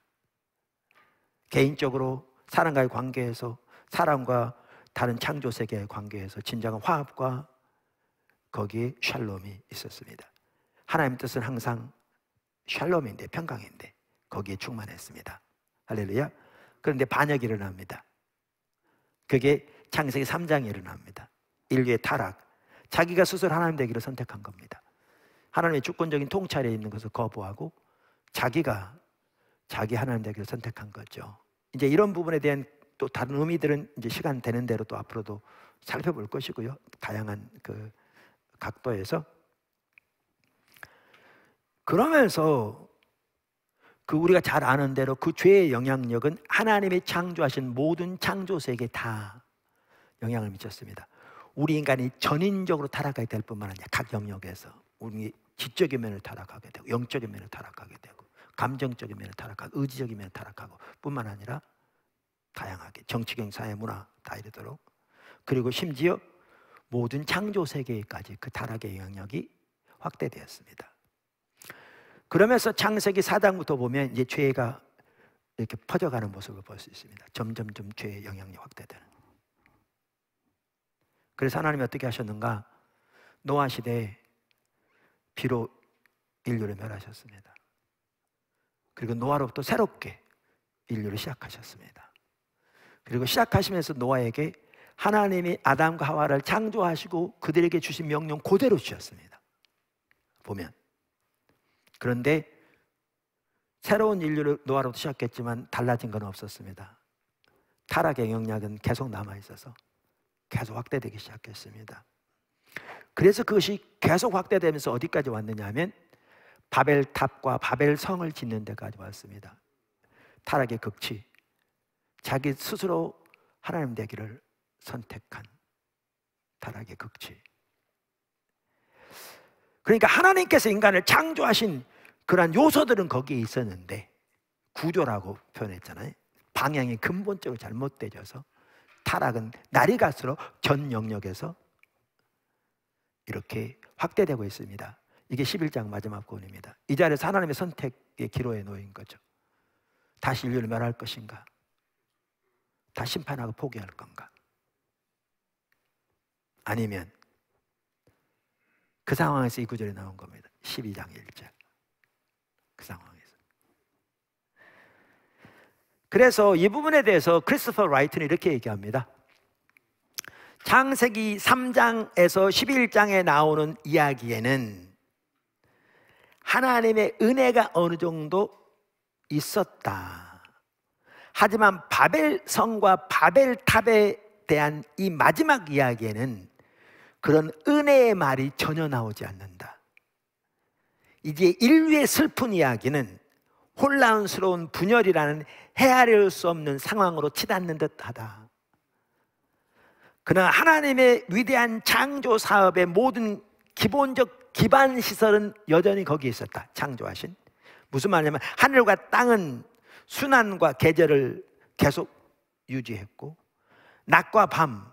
개인적으로 사람과의 관계에서, 사람과 다른 창조 세계의 관계에서 진정한 화합과 거기에 샬롬이 있었습니다. 하나님의 뜻은 항상 샬롬인데, 평강인데 거기에 충만했습니다. 할렐루야. 그런데 반역이 일어납니다. 그게 창세기 3장에 일어납니다. 인류의 타락, 자기가 스스로 하나님 되기를 선택한 겁니다. 하나님의 주권적인 통찰에 있는 것을 거부하고 자기가 자기 하나님 되기를 선택한 거죠. 이제 이런 부분에 대한 또 다른 의미들은 이제 시간 되는 대로 또 앞으로도 살펴볼 것이고요. 다양한 그 각도에서. 그러면서 그 우리가 잘 아는 대로 그 죄의 영향력은 하나님이 창조하신 모든 창조 세계에 다 영향을 미쳤습니다. 우리 인간이 전인적으로 타락하게 될 뿐만 아니라 각 영역에서 우리 지적인 면을 타락하게 되고, 영적인 면을 타락하게 되고, 감정적인 면을 타락하고, 의지적인 면을 타락하고, 뿐만 아니라 다양하게 정치경, 사회, 문화 다 이르도록, 그리고 심지어 모든 창조 세계까지 그 타락의 영향력이 확대되었습니다. 그러면서 창세기 4장부터 보면 이제 죄가 이렇게 퍼져가는 모습을 볼 수 있습니다. 점점점 죄의 영향력이 확대되는. 그래서 하나님이 어떻게 하셨는가? 노아 시대에 비로 인류를 멸하셨습니다. 그리고 노아로부터 새롭게 인류를 시작하셨습니다. 그리고 시작하시면서 노아에게 하나님이 아담과 하와를 창조하시고 그들에게 주신 명령 그대로 주셨습니다. 보면. 그런데 새로운 인류를 노아로부터 시작했지만 달라진 건 없었습니다. 타락의 영향력은 계속 남아있어서 계속 확대되기 시작했습니다. 그래서 그것이 계속 확대되면서 어디까지 왔느냐 하면 바벨탑과 바벨성을 짓는 데까지 왔습니다. 타락의 극치, 자기 스스로 하나님 되기를 선택한 타락의 극치. 그러니까 하나님께서 인간을 창조하신 그러한 요소들은 거기에 있었는데, 구조라고 표현했잖아요. 방향이 근본적으로 잘못되어서 타락은 날이 갈수록 전 영역에서 이렇게 확대되고 있습니다. 이게 11장 마지막 부분입니다. 이 자리에서 하나님의 선택의 기로에 놓인 거죠. 다시 인류를 멸할 것인가? 다 심판하고 포기할 건가? 아니면 그 상황에서 이 구절이 나온 겁니다. 12장 1절. 그 상황에서. 그래서 이 부분에 대해서 크리스토퍼 라이트는 이렇게 얘기합니다. 창세기 3장에서 11장에 나오는 이야기에는 하나님의 은혜가 어느 정도 있었다. 하지만 바벨성과 바벨탑에 대한 이 마지막 이야기에는 그런 은혜의 말이 전혀 나오지 않는다. 이제 인류의 슬픈 이야기는 혼란스러운 분열이라는 헤아릴 수 없는 상황으로 치닫는 듯하다. 그러나 하나님의 위대한 창조 사업의 모든 기본적 기반 시설은 여전히 거기에 있었다. 창조하신. 무슨 말이냐면 하늘과 땅은 순환과 계절을 계속 유지했고, 낮과 밤,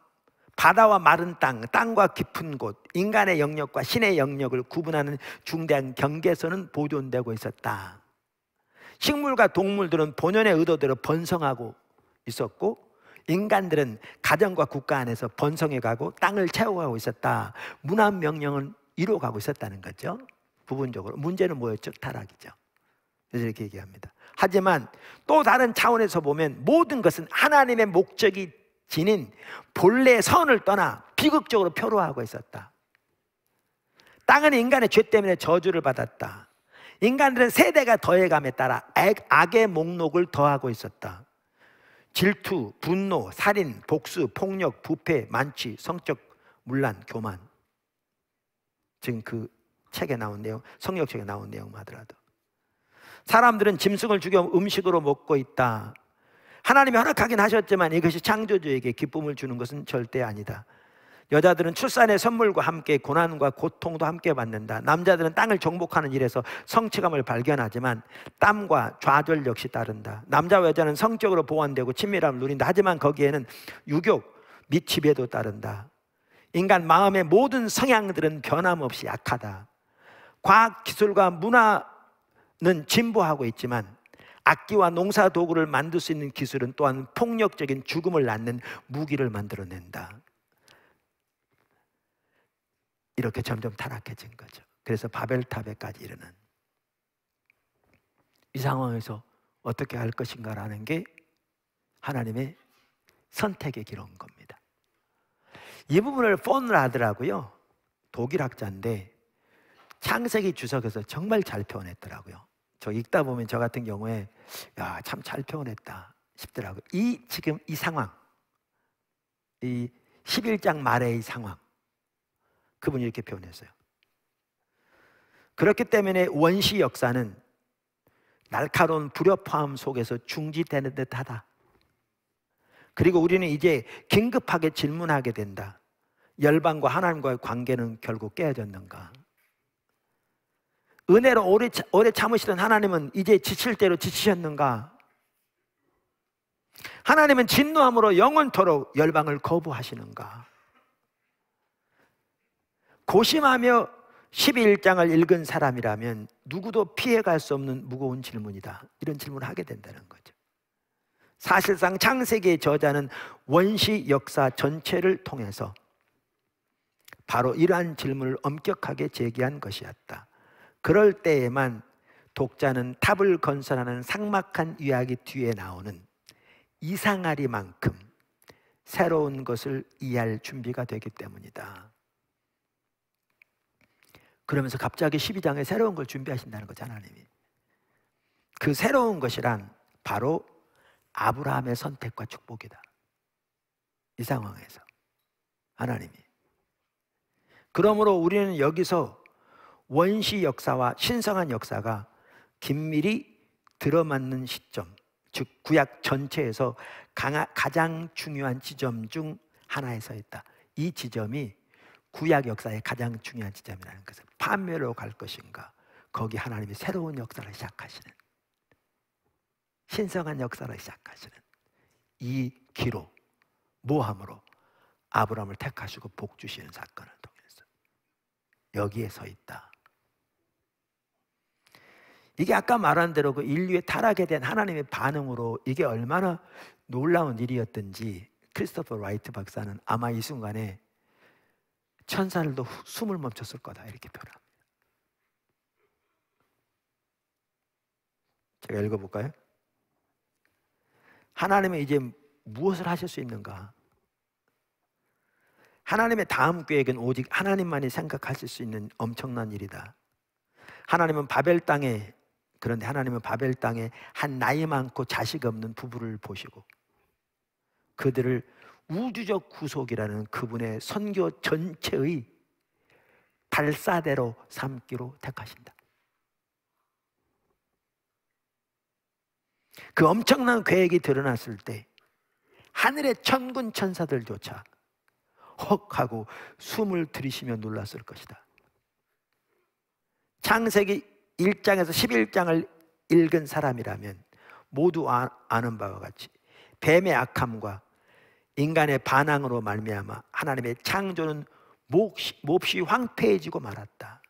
바다와 마른 땅, 땅과 깊은 곳, 인간의 영역과 신의 영역을 구분하는 중대한 경계선은 보존되고 있었다. 식물과 동물들은 본연의 의도대로 번성하고 있었고, 인간들은 가정과 국가 안에서 번성해가고 땅을 채워가고 있었다. 문화 명령은 이루어가고 있었다는 거죠. 부분적으로. 문제는 뭐였죠? 타락이죠. 그래서 이렇게 얘기합니다. 하지만 또 다른 차원에서 보면 모든 것은 하나님의 목적이 지닌 본래 선을 떠나 비극적으로 표로하고 있었다. 땅은 인간의 죄 때문에 저주를 받았다. 인간들은 세대가 더해감에 따라 악의 목록을 더하고 있었다. 질투, 분노, 살인, 복수, 폭력, 부패, 만취, 성적 문란, 교만. 지금 그 책에 나온 내용, 성경책에 나온 내용만 하더라도 사람들은 짐승을 죽여 음식으로 먹고 있다. 하나님이 허락하긴 하셨지만 이것이 창조주에게 기쁨을 주는 것은 절대 아니다. 여자들은 출산의 선물과 함께 고난과 고통도 함께 받는다. 남자들은 땅을 정복하는 일에서 성취감을 발견하지만 땀과 좌절 역시 따른다. 남자와 여자는 성적으로 보완되고 친밀함을 누린다. 하지만 거기에는 유욕 및 지배도 따른다. 인간 마음의 모든 성향들은 변함없이 약하다. 과학 기술과 문화는 진보하고 있지만 악기와 농사 도구를 만들 수 있는 기술은 또한 폭력적인 죽음을 낳는 무기를 만들어낸다. 이렇게 점점 타락해진 거죠. 그래서 바벨탑에까지 이르는, 이 상황에서 어떻게 할 것인가라는 게 하나님의 선택의 기로인 겁니다. 이 부분을 폰을 하더라고요. 독일 학자인데 창세기 주석에서 정말 잘 표현했더라고요. 저 읽다 보면 저 같은 경우에 야, 참 잘 표현했다 싶더라고요. 지금 이 상황, 이 11장 말의 이 상황, 그분이 이렇게 표현했어요. 그렇기 때문에 원시 역사는 날카로운 불협화음 속에서 중지되는 듯하다. 그리고 우리는 이제 긴급하게 질문하게 된다. 열방과 하나님과의 관계는 결국 깨어졌는가? 은혜로 오래 참으시던 하나님은 이제 지칠 대로 지치셨는가? 하나님은 진노함으로 영원토록 열방을 거부하시는가? 고심하며 12장을 읽은 사람이라면 누구도 피해갈 수 없는 무거운 질문이다. 이런 질문을 하게 된다는 거죠. 사실상 창세기의 저자는 원시 역사 전체를 통해서 바로 이러한 질문을 엄격하게 제기한 것이었다. 그럴 때에만 독자는 탑을 건설하는 삭막한 이야기 뒤에 나오는 이상하리만큼 새로운 것을 이해할 준비가 되기 때문이다. 그러면서 갑자기 12장에 새로운 걸 준비하신다는 거죠, 하나님이. 그 새로운 것이란 바로 아브라함의 선택과 축복이다. 이 상황에서 하나님이. 그러므로 우리는 여기서 원시 역사와 신성한 역사가 긴밀히 들어맞는 시점, 즉 구약 전체에서 가장 중요한 지점 중 하나에 서 있다. 이 지점이 구약 역사의 가장 중요한 지점이라는 것은 판멸로 갈 것인가, 거기 하나님이 새로운 역사를 시작하시는, 신성한 역사를 시작하시는 이 기로, 모함으로 아브라함을 택하시고 복 주시는 사건을 통해서 여기에 서 있다. 이게 아까 말한 대로 그 인류의 타락에 대한 하나님의 반응으로 이게 얼마나 놀라운 일이었던지 크리스토퍼 라이트 박사는 아마 이 순간에 천사들도 숨을 멈췄을 거다, 이렇게 표현합니다. 제가 읽어볼까요? 하나님은 이제 무엇을 하실 수 있는가? 하나님의 다음 계획은 오직 하나님만이 생각하실 수 있는 엄청난 일이다. 그런데 하나님은 바벨 땅에 한 나이 많고 자식 없는 부부를 보시고 그들을 우주적 구속이라는 그분의 선교 전체의 발사대로 삼기로 택하신다. 그 엄청난 계획이 드러났을 때 하늘의 천군 천사들조차 헉 하고 숨을 들이쉬며 놀랐을 것이다. 창세기 1장에서 11장을 읽은 사람이라면 모두 아는 바와 같이 뱀의 악함과 인간의 반항으로 말미암아 하나님의 창조는 몹시 황폐해지고 말았다.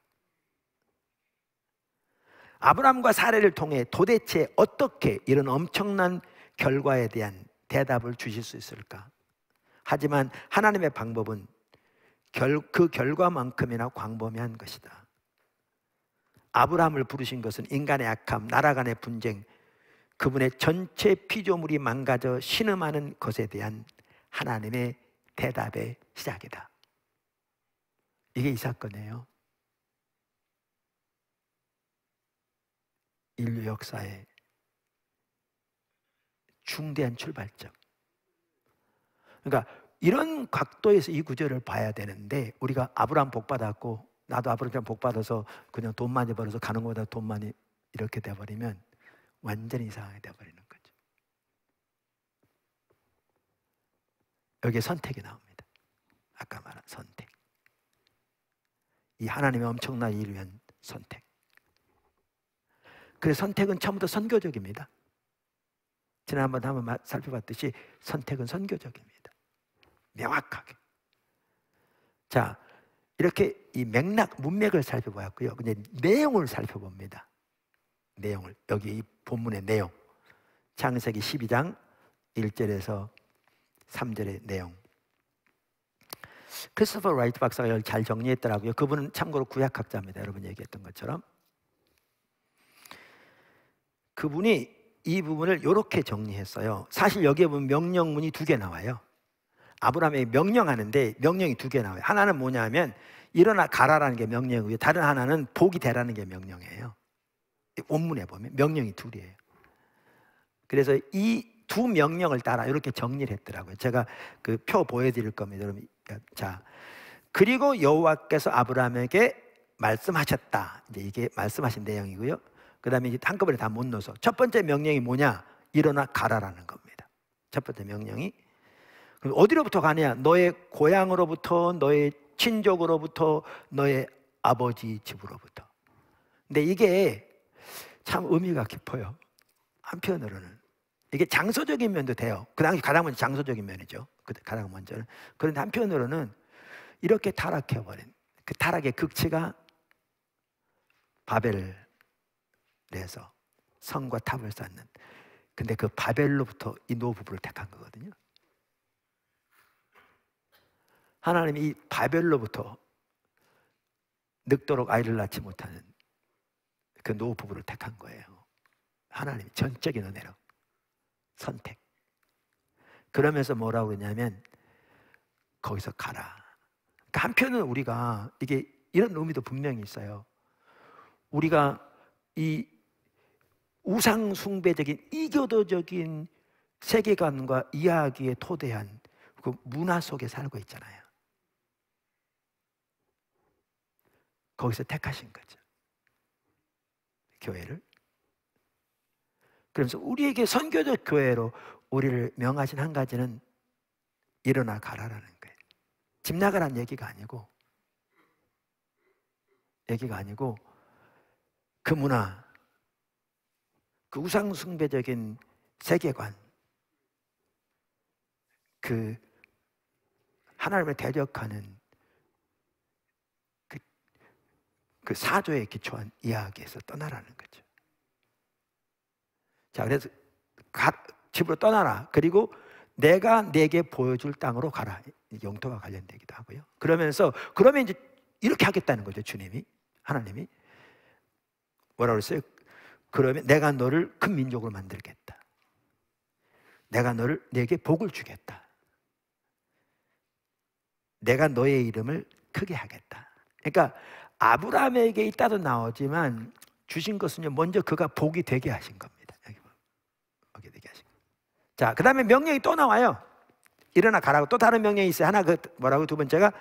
아브라함과 사례를 통해 도대체 어떻게 이런 엄청난 결과에 대한 대답을 주실 수 있을까? 하지만 하나님의 방법은 그 결과만큼이나 광범위한 것이다. 아브라함을 부르신 것은 인간의 악함, 나라 간의 분쟁, 그분의 전체 피조물이 망가져 신음하는 것에 대한 하나님의 대답의 시작이다. 이게 이 사건이에요. 인류 역사의 중대한 출발점. 그러니까 이런 각도에서 이 구절을 봐야 되는데, 우리가 아브라함 복 받았고 나도 아브라함 복 받아서 그냥 돈 많이 벌어서 가는 것보다 돈 많이 이렇게 돼버리면 완전히 이상하게 돼버리는 거죠. 여기에 선택이 나옵니다. 아까 말한 선택. 이 하나님의 엄청난 일을 위한 선택. 그래서 선택은 처음부터 선교적입니다. 지난번에 한번 살펴봤듯이 선택은 선교적입니다. 명확하게. 자, 이렇게 이 맥락, 문맥을 살펴보았고요. 이제 내용을 살펴봅니다. 내용을. 여기 이 본문의 내용. 창세기 12장 1절에서 3절의 내용. 크리스토퍼 라이트 박사가 이걸 잘 정리했더라고요. 그분은 참고로 구약학자입니다. 여러분 얘기했던 것처럼. 그분이 이 부분을 이렇게 정리했어요. 사실 여기에 보면 명령문이 2개 나와요. 아브라함에게 명령하는데 명령이 2개 나와요. 하나는 뭐냐면 일어나 가라라는 게 명령이고요. 다른 하나는 복이 되라는 게 명령이에요. 원문에 보면 명령이 2이에요. 그래서 이 2 명령을 따라 이렇게 정리를 했더라고요. 제가 그 표 보여드릴 겁니다. 여러분. 자, 그리고 여호와께서 아브라함에게 말씀하셨다. 이제 이게 말씀하신 내용이고요. 그 다음에 이제 한꺼번에 다 못 넣어서 첫 번째 명령이 뭐냐? 일어나 가라라는 겁니다. 첫 번째 명령이. 그럼 어디로부터 가냐? 너의 고향으로부터, 너의 친족으로부터, 너의 아버지 집으로부터. 근데 이게 참 의미가 깊어요. 한편으로는 이게 장소적인 면도 돼요. 그 당시 가장 먼저 장소적인 면이죠. 가장 먼저는. 그런데 한편으로는 이렇게 타락해버린 그 타락의 극치가 바벨에서 성과 탑을 쌓는. 근데 그 바벨로부터 이 노부부를 택한 거거든요. 하나님이 이 바벨로부터 늙도록 아이를 낳지 못하는 그 노부부를 택한 거예요. 하나님이 전적인 은혜로 선택. 그러면서 뭐라고 그러냐면 거기서 가라. 그러니까 한편은 우리가 이게 이런 의미도 분명히 있어요. 우리가 이 우상 숭배적인 이교도적인 세계관과 이야기에 토대한 그 문화 속에 살고 있잖아요. 거기서 택하신 거죠. 교회를. 그래서 우리에게 선교적 교회로 우리를 명하신 한 가지는 일어나 가라라는 거예요. 집 나가라는 얘기가 아니고 그 문화, 그 우상숭배적인 세계관, 그 하나님을 대적하는 그 사조에 기초한 이야기에서 떠나라는 거죠. 자, 그래서 집으로 떠나라. 그리고 내가 내게 보여줄 땅으로 가라. 영토가 관련되기도 하고요. 그러면 이제 이렇게 하겠다는 거죠. 주님이, 하나님이 뭐라고 그랬어요? 그러면 내가 너를 큰 민족으로 만들겠다. 내가 내게 복을 주겠다. 내가 너의 이름을 크게 하겠다. 그러니까 아브라함에게 있다도 나오지만 주신 것은요, 먼저 그가 복이 되게 하신 겁니다. 복이 되게 하신 겁니다. 자, 그 다음에 명령이 또 나와요. 일어나 가라고. 또 다른 명령이 있어요. 하나 뭐라고? 두 번째가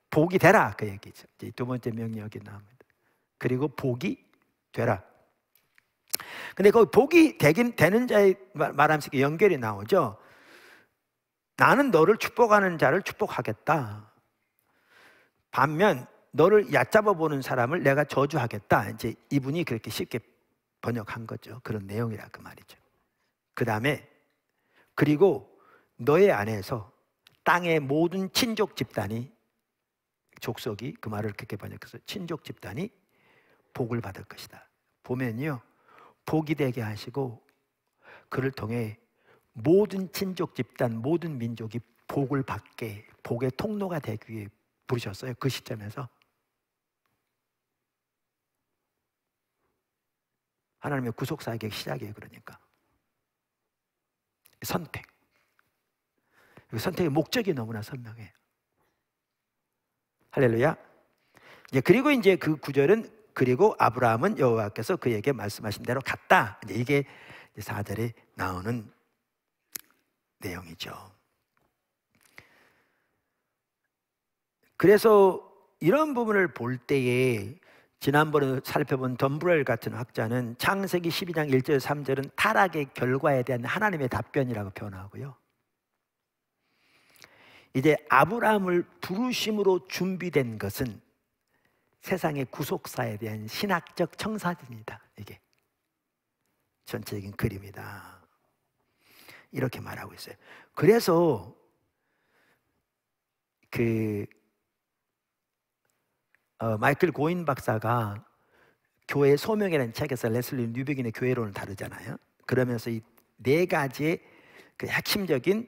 복이 되라, 그 얘기죠. 이제 두 번째 명령이 여기 나옵니다. 그리고 복이 되라. 근데 그 복이 되는 자의 말하면서 연결이 나오죠. 나는 너를 축복하는 자를 축복하겠다. 반면 너를 얕잡아 보는 사람을 내가 저주하겠다. 이제 이분이 그렇게 쉽게 번역한 거죠. 그런 내용이라 그 말이죠. 그 다음에 그리고 너의 안에서 땅의 모든 친족 집단이, 족속이 그 말을 그렇게 번역해서 친족 집단이 복을 받을 것이다. 보면요, 복이 되게 하시고 그를 통해 모든 친족 집단, 모든 민족이 복을 받게, 복의 통로가 되기 위해 부르셨어요. 그 시점에서 하나님의 구속사역의 시작이에요. 그러니까 선택. 선택의 목적이 너무나 선명해요. 할렐루야. 그리고 이제 그 구절은 그리고 아브라함은 여호와께서 그에게 말씀하신 대로 갔다. 이게 4절에 나오는 내용이죠. 그래서 이런 부분을 볼 때에 지난번에 살펴본 덤브렐 같은 학자는 창세기 12장 1절 3절은 타락의 결과에 대한 하나님의 답변이라고 표현하고요, 이제 아브라함을 부르심으로 준비된 것은 세상의 구속사에 대한 신학적 청사진이다. 이게 전체적인 그림이다. 이렇게 말하고 있어요. 그래서 마이클 고인 박사가 교회의 소명이라는 책에서 레슬리 뉴비긴의 교회론을 다루잖아요. 그러면서 이 네 가지의 그 핵심적인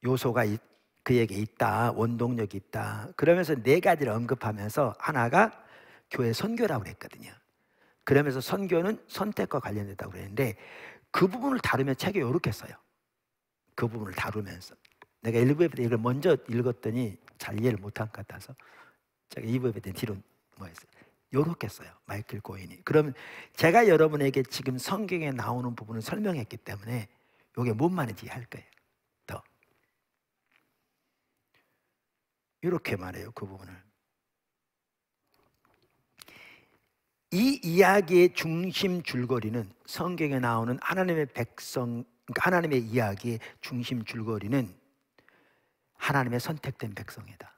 요소가 그에게 있다, 원동력이 있다. 그러면서 네 가지를 언급하면서 하나가 교회 선교라고 그랬거든요. 그러면서 선교는 선택과 관련됐다고 그랬는데 그 부분을 다루며 책에 이렇게 써요. 그 부분을 다루면서 내가 1부에 대해 이걸 먼저 읽었더니 잘 이해를 못한 것 같아서 제가 2부에 대해 뒤로 했어요. 이렇게 써요, 마이클 고인이. 그러면 제가 여러분에게 지금 성경에 나오는 부분을 설명했기 때문에 이게 뭔 말인지 이해할 거예요. 더 이렇게 말해요, 그 부분을. 이 이야기의 중심 줄거리는, 성경에 나오는 하나님의 백성, 그러니까 하나님의 이야기의 중심 줄거리는 하나님의 선택된 백성이다.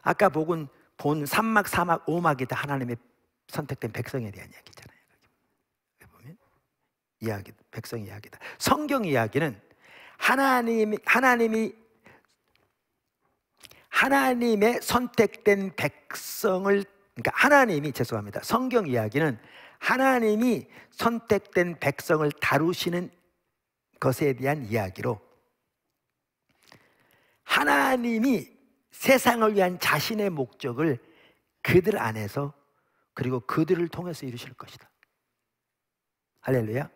아까 본 3막, 4막, 5막이 다 하나님의 선택된 백성에 대한 이야기잖아요. 여기 보면 이야기, 백성 이야기다. 성경 이야기는 하나님의 선택된 백성을, 그러니까 성경 이야기는 하나님이 선택된 백성을 다루시는 것에 대한 이야기로, 하나님이 세상을 위한 자신의 목적을 그들 안에서 그리고 그들을 통해서 이루실 것이다. 할렐루야.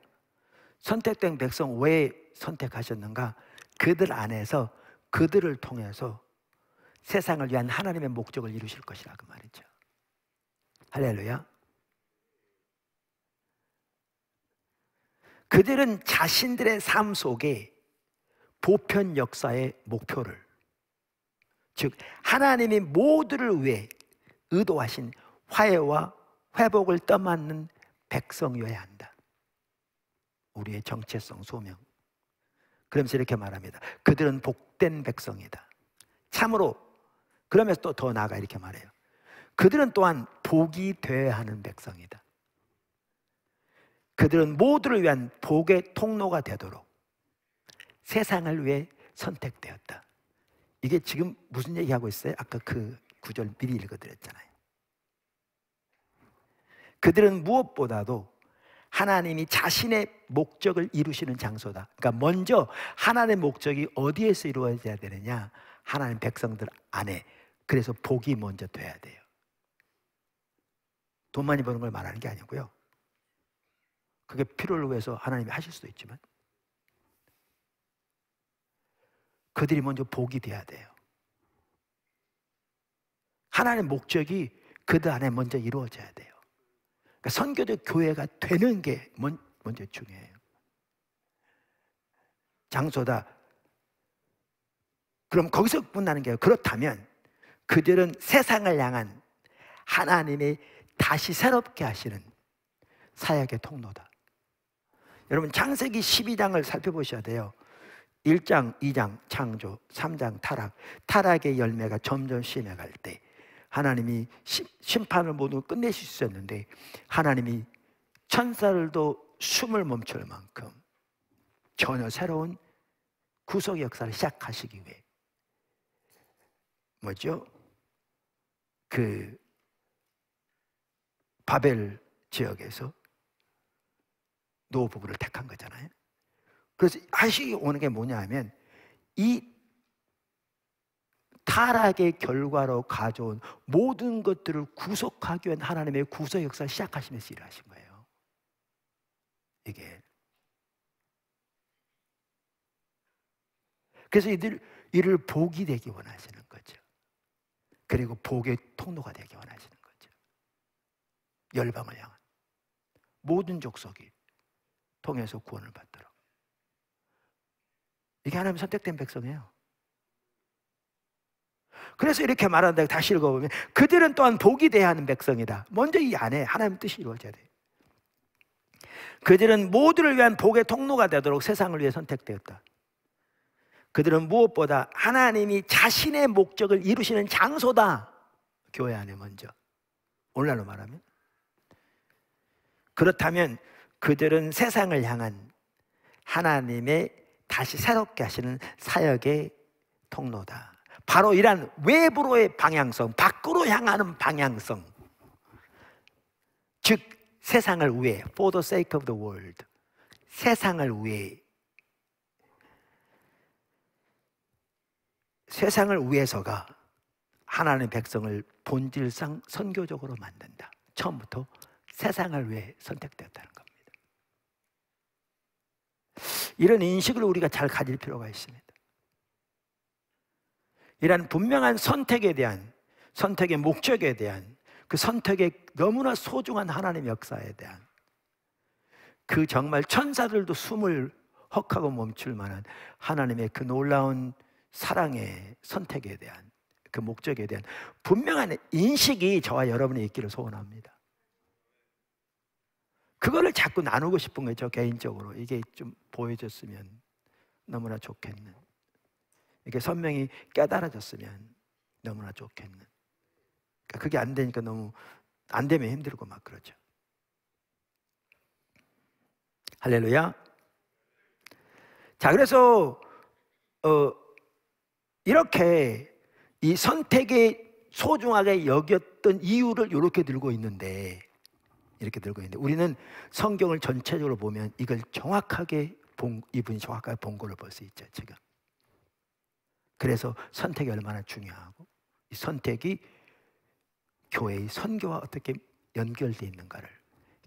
선택된 백성 왜 선택하셨는가? 그들 안에서 그들을 통해서 세상을 위한 하나님의 목적을 이루실 것이라, 그 말이죠. 할렐루야. 그들은 자신들의 삶 속에 보편 역사의 목표를, 즉 하나님이 모두를 위해 의도하신 화해와 회복을 떠맡는 백성이어야 한다. 우리의 정체성, 소명. 그러면서 이렇게 말합니다. 그들은 복된 백성이다. 참으로. 그러면서 또 더 나아가 이렇게 말해요. 그들은 또한 복이 되어야 하는 백성이다. 그들은 모두를 위한 복의 통로가 되도록 세상을 위해 선택되었다. 이게 지금 무슨 얘기하고 있어요? 아까 그 구절 미리 읽어드렸잖아요. 그들은 무엇보다도 하나님이 자신의 목적을 이루시는 장소다. 그러니까 먼저 하나님의 목적이 어디에서 이루어져야 되느냐? 하나님 백성들 안에. 그래서 복이 먼저 돼야 돼요. 돈 많이 버는 걸 말하는 게 아니고요, 그게 필요를 위해서 하나님이 하실 수도 있지만 그들이 먼저 복이 돼야 돼요. 하나님의 목적이 그들 안에 먼저 이루어져야 돼요. 그러니까 선교적 교회가 되는 게 먼저 중요해요. 장소다. 그럼 거기서 끝나는 게, 그렇다면 그들은 세상을 향한 하나님의 다시 새롭게 하시는 사역의 통로다. 여러분 창세기 12장을 살펴보셔야 돼요. 1장, 2장 창조, 3장 타락, 타락의 열매가 점점 심해갈 때 하나님이 심판을 모두 끝내실 수 있었는데 하나님이 천사들도 숨을 멈출 만큼 전혀 새로운 구속 역사를 시작하시기 위해 그 바벨 지역에서 노 부부를 택한 거잖아요. 그래서 하시기 오는 게 뭐냐 하면 이 타락의 결과로 가져온 모든 것들을 구속하기 위한 하나님의 구속 역사를 시작하시면서 일하신 거예요. 이게. 그래서 이를 복이 되기 원하시는 거죠. 그리고 복의 통로가 되기 원하시는 거죠. 열방을 향한 모든 족속이 통해서 구원을 받도록. 이게 하나님 선택된 백성이에요. 그래서 이렇게 말한다. 다시 읽어보면 그들은 또한 복이 돼야 하는 백성이다. 먼저 이 안에 하나님의 뜻이 이루어져야 돼요. 그들은 모두를 위한 복의 통로가 되도록 세상을 위해 선택되었다. 그들은 무엇보다 하나님이 자신의 목적을 이루시는 장소다. 교회 안에 먼저. 오늘날로 말하면. 그렇다면 그들은 세상을 향한 하나님의 다시 새롭게 하시는 사역의 통로다. 바로 이러한 외부로의 방향성, 밖으로 향하는 방향성, 즉 세상을 위해, for the sake of the world, 세상을 위해, 세상을 위해서가 하나님의 백성을 본질상 선교적으로 만든다. 처음부터 세상을 위해 선택되었다는 겁니다. 이런 인식을 우리가 잘 가질 필요가 있습니다. 이런 분명한 선택에 대한, 선택의 목적에 대한, 그 선택의 너무나 소중한 하나님의 역사에 대한, 그 정말 천사들도 숨을 헉하고 멈출 만한 하나님의 그 놀라운 사랑의 선택에 대한, 그 목적에 대한 분명한 인식이 저와 여러분이 있기를 소원합니다. 그거를 자꾸 나누고 싶은 거죠. 개인적으로 이게 좀 보여줬으면 너무나 좋겠는, 이게 선명히 깨달아졌으면 너무나 좋겠는. 그러니까 그게 안 되니까 너무 안 되면 힘들고 막 그러죠. 할렐루야. 자, 그래서 이렇게 이 선택에 소중하게 여겼던 이유를 이렇게 들고 있는데, 이렇게 들고 있는데 우리는 성경을 전체적으로 보면 이걸 정확하게 이분이 정확하게 본 걸로 볼 수 있죠 지금. 그래서 선택이 얼마나 중요하고 이 선택이 교회의 선교와 어떻게 연결되어 있는가를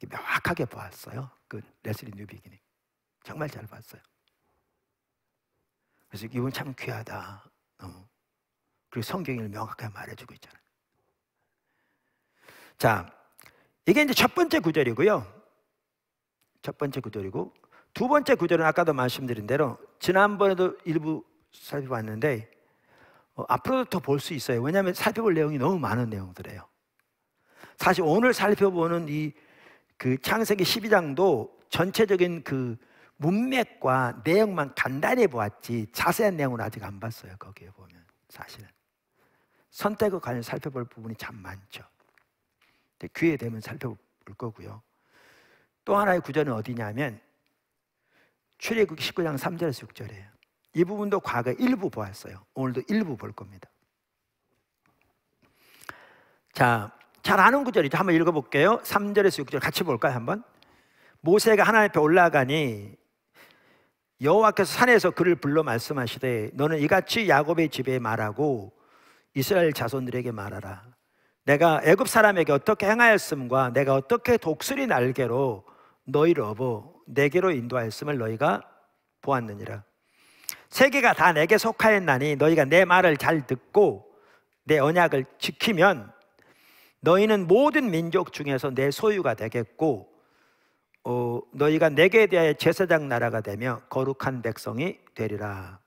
명확하게 보았어요. 그 레슬리 뉴비기닝 정말 잘 봤어요. 그래서 이분 참 귀하다. 그리고 성경을 명확하게 말해주고 있잖아요. 자, 이게 이제 첫 번째 구절이고요. 첫 번째 구절이고, 두 번째 구절은 아까도 말씀드린 대로 지난번에도 일부 살펴봤는데 앞으로도 더 볼 수 있어요. 왜냐하면 살펴볼 내용이 너무 많은 내용들이에요. 사실 오늘 살펴보는 이 그 창세기 12장도 전체적인 그 문맥과 내용만 간단히 보았지 자세한 내용은 아직 안 봤어요. 거기에 보면 사실은 선택과 관련 살펴볼 부분이 참 많죠. 기회 되면 살펴볼 거고요. 또 하나의 구절은 어디냐면 출애굽기 19장 3절에서 6절이에요. 이 부분도 과거 일부 보았어요. 오늘도 일부 볼 겁니다. 자, 잘 아는 구절이죠. 한번 읽어볼게요. 3절에서 6절 같이 볼까요? 한번. 모세가 하나님 앞에 올라가니 여호와께서 산에서 그를 불러 말씀하시되 너는 이같이 야곱의 집에 말하고 이스라엘 자손들에게 말하라. 내가 애굽 사람에게 어떻게 행하였음과 내가 어떻게 독수리 날개로 너희를 업어 내게로 인도하였음을 너희가 보았느니라. 세계가 다 내게 속하였나니 너희가 내 말을 잘 듣고 내 언약을 지키면 너희는 모든 민족 중에서 내 소유가 되겠고 너희가 내게 대하여 제사장 나라가 되며 거룩한 백성이 되리라.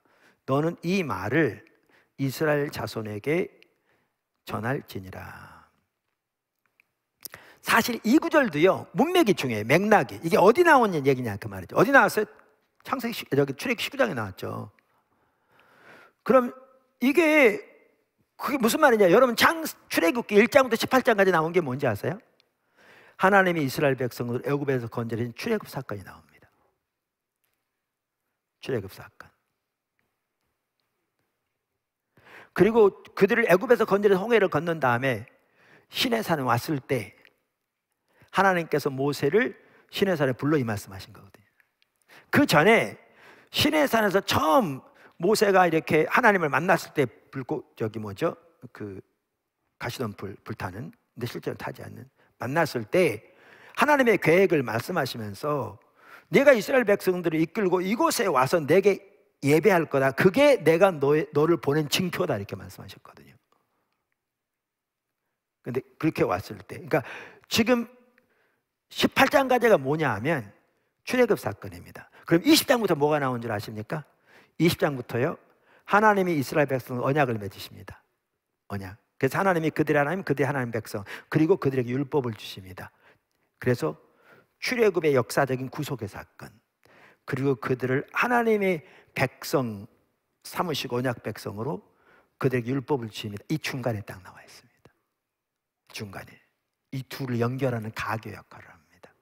너는 이 말을 이스라엘 자손에게 전할지니라. 사실 이 구절도요 문맥이 중요해요. 맥락이 이게 어디 나온 얘기냐 그 말이죠. 어디 나왔어요? 창세기 여기 출애굽기 19장에 나왔죠. 그럼 이게 그게 무슨 말이냐? 여러분 출애굽기 1장부터 18장까지 나온 게 뭔지 아세요? 하나님이 이스라엘 백성을 애굽에서 건져낸 출애굽 사건이 나옵니다. 출애굽 사건. 그리고 그들을 애굽에서 건져낸 홍해를 건넌 다음에 시내산에 왔을 때 하나님께서 모세를 시내산에 불러 이 말씀하신 거거든요. 그 전에 시내산에서 처음 모세가 이렇게 하나님을 만났을 때 그 가시던 불타는, 근데 실제로 타지 않는 만났을 때 하나님의 계획을 말씀하시면서 내가 이스라엘 백성들을 이끌고 이곳에 와서 내게 예배할 거다. 그게 내가 너를 보낸 징표다. 이렇게 말씀하셨거든요. 근데 그렇게 왔을 때, 그러니까 지금 18장까지가 뭐냐 하면 출애굽 사건입니다. 그럼 20장부터 뭐가 나온 줄 아십니까? 20장부터요, 하나님이 이스라엘 백성 언약을 맺으십니다. 언약. 그래서 하나님이 그들의 하나님, 그들의 하나님 백성, 그리고 그들에게 율법을 주십니다. 그래서 출애굽의 역사적인 구속의 사건, 그리고 그들을 하나님의 백성 삼으시고 언약 백성으로 그들에게 율법을 주십니다. 이 중간에 딱 나와 있습니다. 중간에 이 둘을 연결하는 가교 역할을 합니다.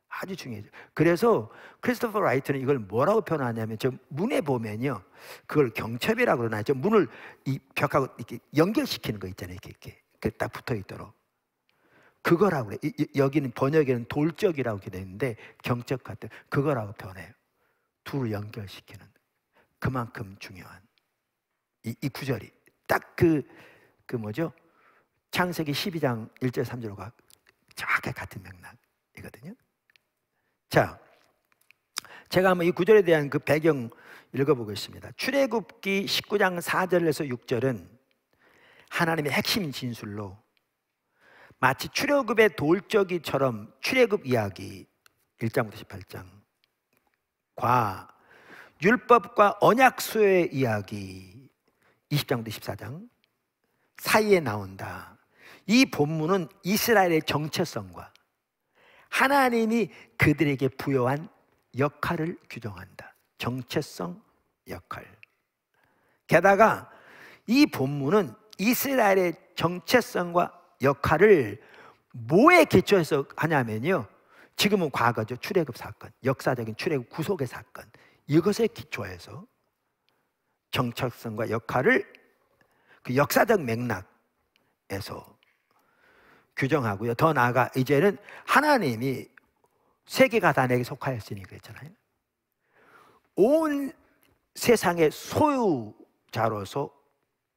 아주 중요해요. 그래서 크리스토퍼 라이트는 이걸 뭐라고 표현하냐면, 저 문에 보면요, 그걸 경첩이라고 그러나요? 저 문을 이 벽하고 이렇게 연결시키는 거 있잖아요. 이렇게 딱 붙어 있도록. 그거라고 그래. 여기는 번역에는 돌적이라고 되어 있는데 경첩 같은 그거라고 표현해요. 둘을 연결시키는. 그만큼 중요한 이 구절이 딱 그 뭐죠? 창세기 12장 1절 3절과 정확하게 같은 맥락이거든요. 자, 제가 한번 이 구절에 대한 그 배경 읽어보겠습니다. 출애굽기 19장 4절에서 6절은 하나님의 핵심 진술로 마치 출애굽의 돌적이처럼 출애굽 이야기 1장부터 18장과 율법과 언약수의 이야기 20장부터 24장 사이에 나온다. 이 본문은 이스라엘의 정체성과 하나님이 그들에게 부여한 역할을 규정한다. 정체성, 역할. 게다가 이 본문은 이스라엘의 정체성과 역할을 뭐에 기초해서 하냐면요, 지금은 과거죠. 출애굽 사건, 역사적인 출애굽 구속의 사건, 이것에 기초해서 정체성과 역할을 그 역사적 맥락에서 규정하고요. 더 나아가 이제는 하나님이 세계가 다 내게 속하였으니 그랬잖아요. 온 세상의 소유자로서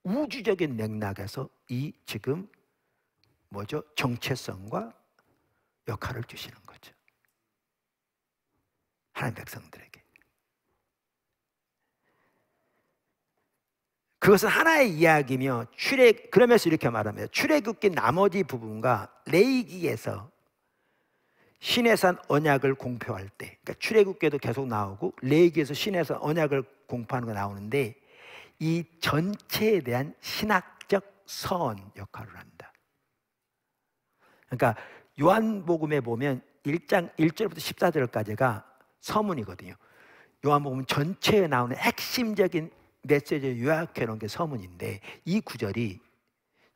우주적인 맥락에서 이 지금 뭐죠? 정체성과 역할을 주시는 거죠. 하나님 백성들에게. 그것은 하나의 이야기며 그러면서 이렇게 말합니다. 출애굽기 나머지 부분과 레위기에서 신의 산 언약을 공표할 때, 그러니까 출애굽기에도 계속 나오고 레위기에서 신의 산 언약을 공표하는 거 나오는데, 이 전체에 대한 신학적 서원 역할을 한다. 그러니까 요한복음에 보면 1장 1절부터 14절까지가 서문이거든요. 요한복음 전체에 나오는 핵심적인 메시지를 요약해 놓은 게 서문인데, 이 구절이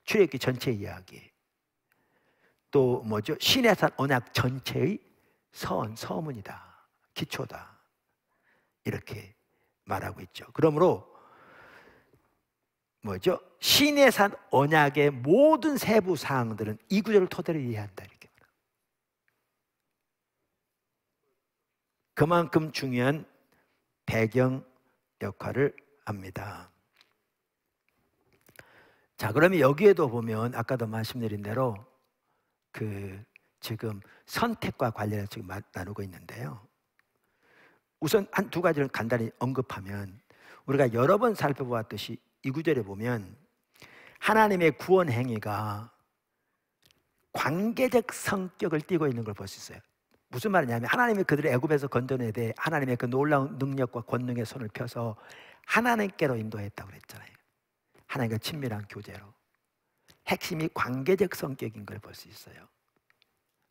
출애굽기 전체 이야기, 또 뭐죠? 신의 산 언약 전체의 서문이다, 기초다, 이렇게 말하고 있죠. 그러므로 뭐죠? 신의 산 언약의 모든 세부 사항들은 이 구절을 토대로 이해한다, 이렇게. 그만큼 중요한 배경 역할을 합니다. 자, 그러면 여기에도 보면 아까도 말씀드린 대로 지금 선택과 관련해서 지금 나누고 있는데요. 우선 한 두 가지를 간단히 언급하면, 우리가 여러 번 살펴보았듯이 이 구절에 보면 하나님의 구원 행위가 관계적 성격을 띠고 있는 걸 볼 수 있어요. 무슨 말이냐면, 하나님이 그들을 애굽에서 건져내야 돼 하나님의 그 놀라운 능력과 권능의 손을 펴서 하나님께로 인도했다고 그랬잖아요. 하나님과 친밀한 교제로. 핵심이 관계적 성격인 걸 볼 수 있어요.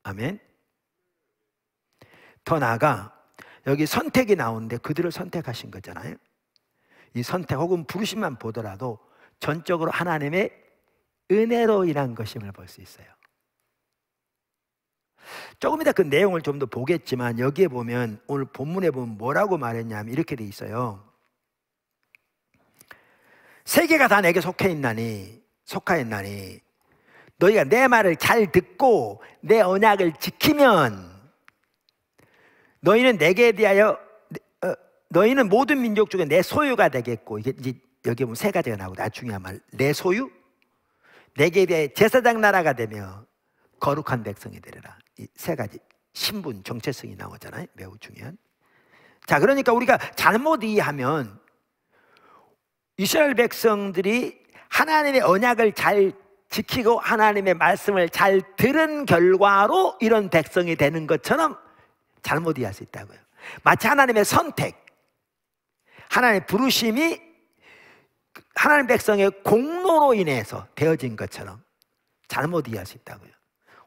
아멘. 더 나아가 여기 선택이 나오는데 그들을 선택하신 거잖아요. 이 선택 혹은 부르심만 보더라도 전적으로 하나님의 은혜로 인한 것임을 볼 수 있어요. 조금 이따 그 내용을 좀 더 보겠지만, 여기에 보면 오늘 본문에 보면 뭐라고 말했냐면 이렇게 돼 있어요. 세계가 다 내게 속하였나니 너희가 내 말을 잘 듣고 내 언약을 지키면 너희는 내게 대하여 너희는 모든 민족 중에 내 소유가 되겠고, 이게 이제 여기 보면 세 가지가 나오고, 아주 중요한 말, 내 소유, 내게 대해 제사장 나라가 되며 거룩한 백성이 되리라. 이 세 가지 신분, 정체성이 나오잖아요. 매우 중요한. 자, 그러니까 우리가 잘못 이해하면 이스라엘 백성들이 하나님의 언약을 잘 지키고 하나님의 말씀을 잘 들은 결과로 이런 백성이 되는 것처럼 잘못 이해할 수 있다고요. 마치 하나님의 선택, 하나님의 부르심이 하나님 백성의 공로로 인해서 되어진 것처럼 잘못 이해할 수 있다고요.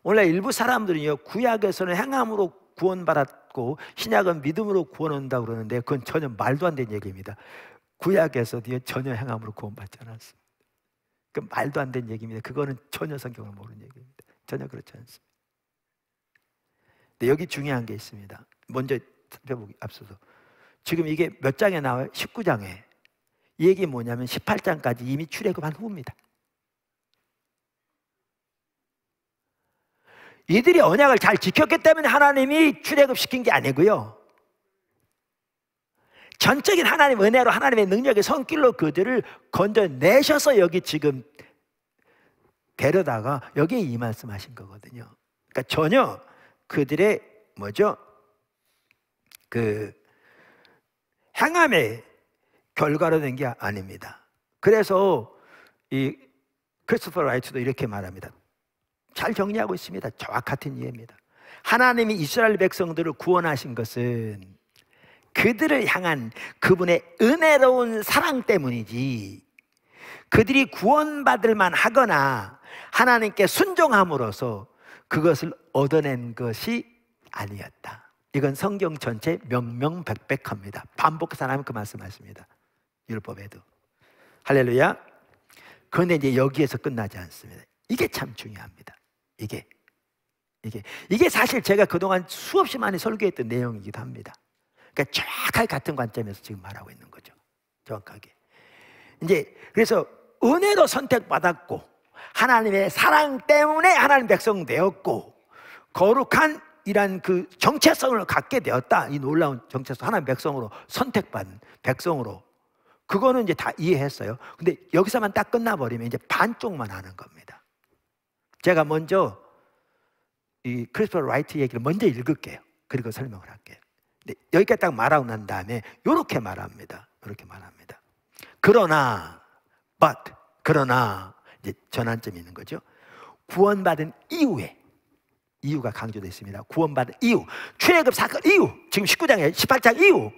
원래 일부 사람들은요, 구약에서는 행함으로 구원받았고 신약은 믿음으로 구원 온다고 그러는데 그건 전혀 말도 안 되는 얘기입니다. 구약에서도 전혀 행함으로 구원받지 않았습니다. 그 말도 안 되는 얘기입니다. 그거는 전혀 성경을 모르는 얘기입니다. 전혀 그렇지 않습니다. 근데 여기 중요한 게 있습니다. 먼저 살펴보기 앞서서 지금 이게 몇 장에 나와요? 19장에. 이 얘기 뭐냐면 18장까지 이미 출애굽한 후입니다. 이들이 언약을 잘 지켰기 때문에 하나님이 출애굽시킨 게 아니고요, 전적인 하나님 은혜로 하나님의 능력의 손길로 그들을 건져내셔서 여기 지금 데려다가 여기에 이 말씀하신 거거든요. 그러니까 전혀 그들의 뭐죠? 그 행함의 결과로 된 게 아닙니다. 그래서 이 크리스토퍼 라이트도 이렇게 말합니다. 잘 정리하고 있습니다. 저와 같은 이해입니다. 하나님이 이스라엘 백성들을 구원하신 것은 그들을 향한 그분의 은혜로운 사랑 때문이지, 그들이 구원받을 만하거나 하나님께 순종함으로써 그것을 얻어낸 것이 아니었다. 이건 성경 전체 명명백백합니다. 반복해서 하면 그 말씀하십니다. 율법에도. 할렐루야. 그런데 이제 여기에서 끝나지 않습니다. 이게 참 중요합니다. 이게 사실 제가 그동안 수없이 많이 설교했던 내용이기도 합니다. 그러니까 정확하게 같은 관점에서 지금 말하고 있는 거죠. 정확하게. 이제 그래서 은혜로 선택받았고 하나님의 사랑 때문에 하나님 백성 되었고 거룩한 이란 그 정체성을 갖게 되었다. 이 놀라운 정체성, 하나님 백성으로 선택받은 백성으로. 그거는 이제 다 이해했어요. 근데 여기서만 딱 끝나버리면 이제 반쪽만 하는 겁니다. 제가 먼저 이 크리스토퍼 라이트 얘기를 먼저 읽을게요. 그리고 설명을 할게요. 근데 여기까지 딱 말하고 난 다음에 이렇게 말합니다. 이렇게 말합니다. 그러나 이제 전환점이 있는 거죠. 구원받은 이후에, 이유가 강조되어 있습니다. 구원받은 이후, 출애굽 사건 이후, 지금 19장에 18장 이후,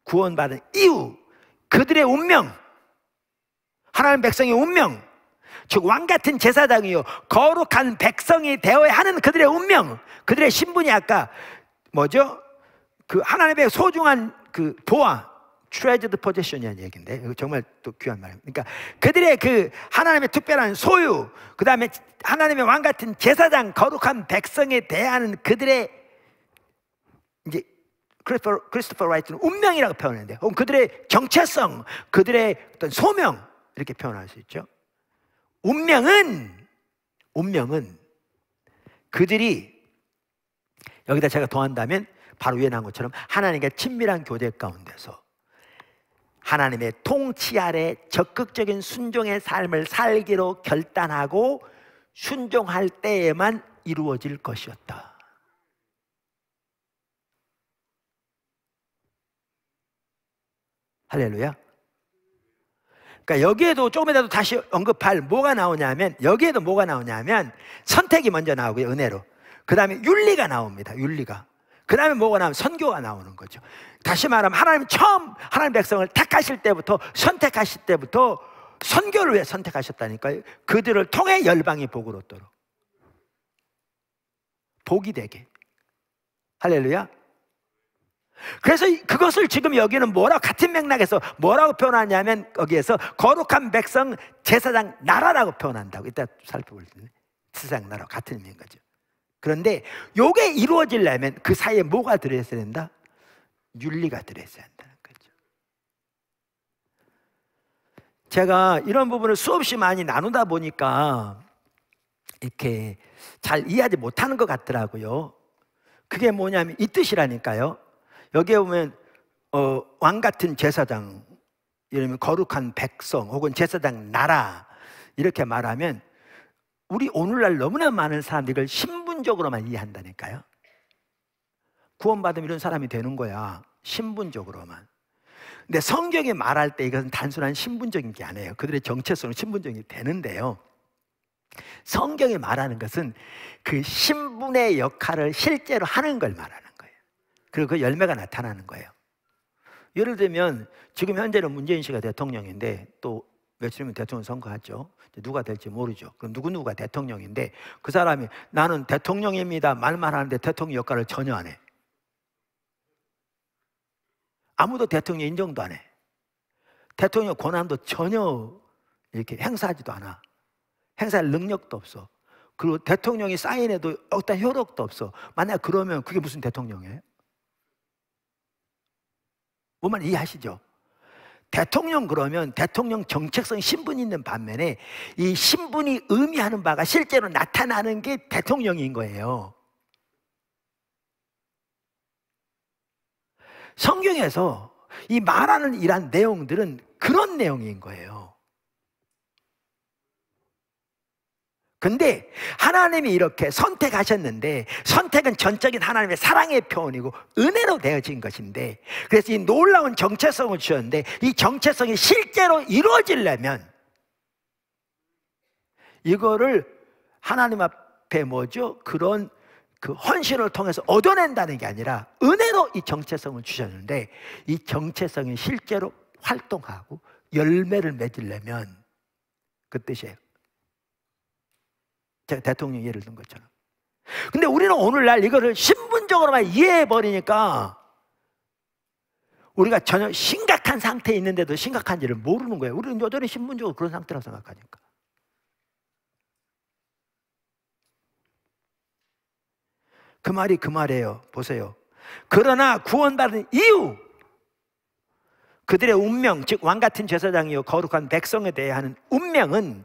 구원받은 이후 그들의 운명, 하나님 백성의 운명, 즉 왕같은 제사장이요 거룩한 백성이 되어야 하는 그들의 운명, 그들의 신분이 아까 뭐죠? 그 하나님의 소중한 그 보화, treasured possession이라는 얘기인데 이거 정말 또 귀한 말입니다. 그러니까 그들의 그 하나님의 특별한 소유, 그 다음에 하나님의 왕같은 제사장, 거룩한 백성에 대한 그들의 이제 크리스토퍼 라이트는 운명이라고 표현했는데, 혹은 그들의 정체성, 그들의 어떤 소명 이렇게 표현할 수 있죠. 운명은 그들이 여기다 제가 더한다면 바로 위에 나온 것처럼 하나님과 친밀한 교제 가운데서 하나님의 통치 아래 적극적인 순종의 삶을 살기로 결단하고 순종할 때에만 이루어질 것이었다. 할렐루야. 그러니까 여기에도 조금이라도 다시 언급할 뭐가 나오냐면, 여기에도 뭐가 나오냐면 선택이 먼저 나오고요, 은혜로. 그 다음에 윤리가 나옵니다. 윤리가. 그 다음에 뭐가 나오면 선교가 나오는 거죠. 다시 말하면 하나님 처음 하나님 백성을 택하실 때부터, 선택하실 때부터 선교를 왜 선택하셨다니까요. 그들을 통해 열방이 복을 얻도록, 복이 되게. 할렐루야. 그래서 그것을 지금 여기는 뭐라고, 같은 맥락에서 뭐라고 표현하냐면 거기에서 거룩한 백성, 제사장 나라라고 표현한다고. 이따 살펴볼 텐데 제사장 나라 같은 의미인 거죠. 그런데 요게 이루어지려면 그 사이에 뭐가 들어있어야 된다? 윤리가 들어있어야 한다는 거죠. 제가 이런 부분을 수없이 많이 나누다 보니까 이렇게 잘 이해하지 못하는 것 같더라고요. 그게 뭐냐면 이 뜻이라니까요. 여기에 보면 왕같은 제사장, 이러면 거룩한 백성 혹은 제사장 나라 이렇게 말하면 우리 오늘날 너무나 많은 사람들이 이걸 신분적으로만 이해한다니까요. 구원받으면 이런 사람이 되는 거야, 신분적으로만. 근데 성경이 말할 때 이것은 단순한 신분적인 게 아니에요. 그들의 정체성은 신분적이 되는데요, 성경이 말하는 것은 그 신분의 역할을 실제로 하는 걸 말하는 거예요. 그리고 그 열매가 나타나는 거예요. 예를 들면 지금 현재는 문재인 씨가 대통령인데 또 며칠 후면 대통령 선거하죠. 누가 될지 모르죠. 그럼 누구누구가 대통령인데 그 사람이 나는 대통령입니다 말만 하는데 대통령 역할을 전혀 안 해. 아무도 대통령 인정도 안 해. 대통령 권한도 전혀 이렇게 행사하지도 않아. 행사할 능력도 없어. 그리고 대통령이 사인해도 어떤 효력도 없어. 만약 그러면 그게 무슨 대통령이에요? 뭔 말 이해하시죠? 대통령 그러면 대통령 정책성 신분이 있는 반면에 이 신분이 의미하는 바가 실제로 나타나는 게 대통령인 거예요. 성경에서 이 말하는 이런 내용들은 그런 내용인 거예요. 근데 하나님이 이렇게 선택하셨는데, 선택은 전적인 하나님의 사랑의 표현이고 은혜로 되어진 것인데, 그래서 이 놀라운 정체성을 주셨는데 이 정체성이 실제로 이루어지려면 이거를 하나님 앞에 그런 그 헌신을 통해서 얻어낸다는 게 아니라 은혜로 이 정체성을 주셨는데, 이 정체성이 실제로 활동하고 열매를 맺으려면 그 뜻이에요. 제가 대통령 예를 든 것처럼. 근데 우리는 오늘날 이거를 신분적으로만 이해해버리니까 우리가 전혀 심각한 상태에 있는데도 심각한지를 모르는 거예요. 우리는 여전히 신분적으로 그런 상태라고 생각하니까. 그 말이 그 말이에요. 보세요. 그러나 구원받은 이후 그들의 운명, 즉 왕같은 제사장이요 거룩한 백성에 대해 하는 운명은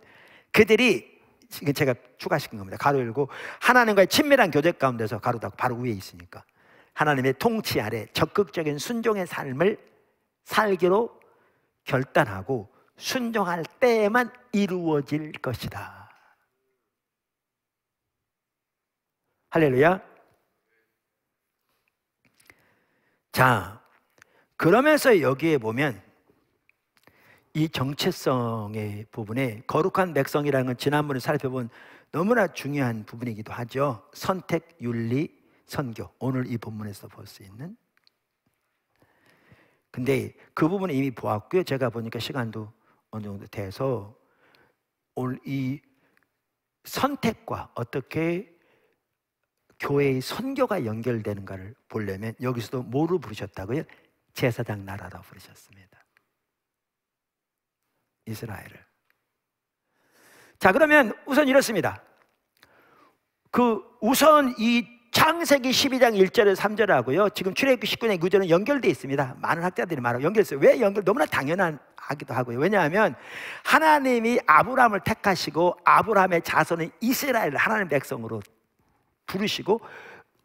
그들이, 제가 추가시킨 겁니다. 가로 열고 하나님과의 친밀한 교제 가운데서, 가로 닫고 바로 위에 있으니까, 하나님의 통치 아래 적극적인 순종의 삶을 살기로 결단하고 순종할 때에만 이루어질 것이다. 할렐루야. 자, 그러면서 여기에 보면 이 정체성의 부분에 거룩한 백성이라는 건 지난번에 살펴본 너무나 중요한 부분이기도 하죠. 선택, 윤리, 선교. 오늘 이 본문에서 볼 수 있는. 근데 그 부분은 이미 보았고요. 제가 보니까 시간도 어느 정도 돼서 오늘 이 선택과 어떻게 교회의 선교가 연결되는가를 보려면 여기서도 뭐로 부르셨다고요? 제사장 나라로 부르셨습니다. 이스라엘을. 자, 그러면 우선 이렇습니다. 우선 이 창세기 12장 1절에서 3절하고요 지금 출애굽기 19장 9절은 연결되어 있습니다. 많은 학자들이 말하고 연결했어요. 왜 연결? 너무나 당연하기도 하고요. 왜냐하면 하나님이 아브라함을 택하시고 아브라함의 자손은 이스라엘을 하나님의 백성으로 부르시고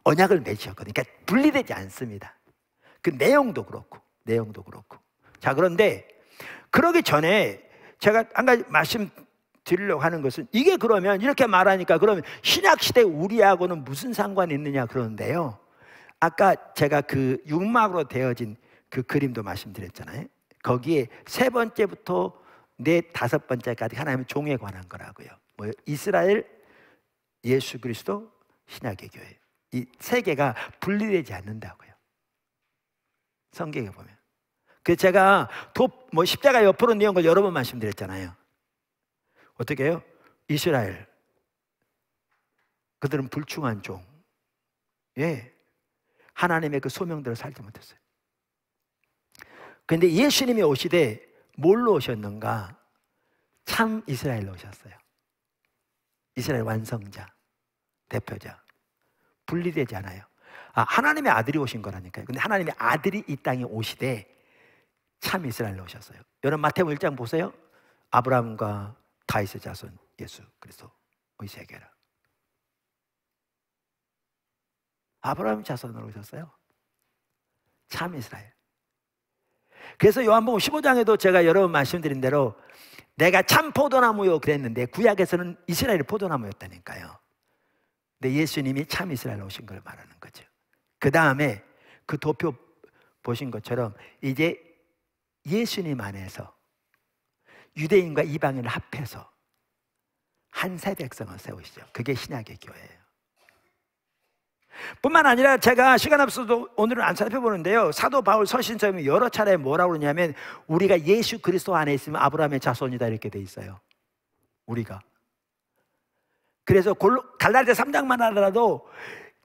언약을 맺으셨거든요. 그러니까 분리되지 않습니다. 그 내용도 그렇고. 자, 그런데 그러기 전에 제가 한 가지 말씀드리려고 하는 것은, 이게 그러면 이렇게 말하니까 그러면 신약시대 우리하고는 무슨 상관이 있느냐 그러는데요, 아까 제가 그 육막으로 되어진 그 그림도 말씀드렸잖아요. 거기에 세 번째부터 다섯 번째까지 하나님의 종에 관한 거라고요. 뭐요? 이스라엘, 예수 그리스도, 신약의 교회. 이 세 개가 분리되지 않는다고요. 성경에 보면. 그 제가 십자가 옆으로 뉘은 걸 여러 번 말씀드렸잖아요. 어떻게 해요? 이스라엘, 그들은 불충한 종, 하나님의 그 소명대로 살지 못했어요. 그런데 예수님이 오시되 뭘로 오셨는가? 참 이스라엘로 오셨어요. 이스라엘 완성자, 대표자. 분리되지 않아요. 하나님의 아들이 오신 거라니까요. 근데 하나님의 아들이 이 땅에 오시되 참 이스라엘로 오셨어요. 여러분 마태복음 1장 보세요. 아브라함과 다윗의 자손 예수 그리스도의 세계라. 아브라함 자손으로 오셨어요. 참 이스라엘. 그래서 요한복음 15장에도 제가 여러 번 말씀드린 대로 내가 참 포도나무요 그랬는데 구약에서는 이스라엘이 포도나무였다니까요. 근데 예수님이 참 이스라엘로 오신 걸 말하는 거죠. 그 다음에 그 도표 보신 것처럼 이제 예수님 안에서 유대인과 이방인을 합해서 한 세 백성을 세우시죠. 그게 신약의 교회예요. 뿐만 아니라 제가 시간 없어도 오늘은 안 살펴보는데요, 사도 바울 서신서에 여러 차례 뭐라고 그러냐면 우리가 예수 그리스도 안에 있으면 아브라함의 자손이다 이렇게 돼 있어요. 우리가. 그래서 갈라디아 3장만 하더라도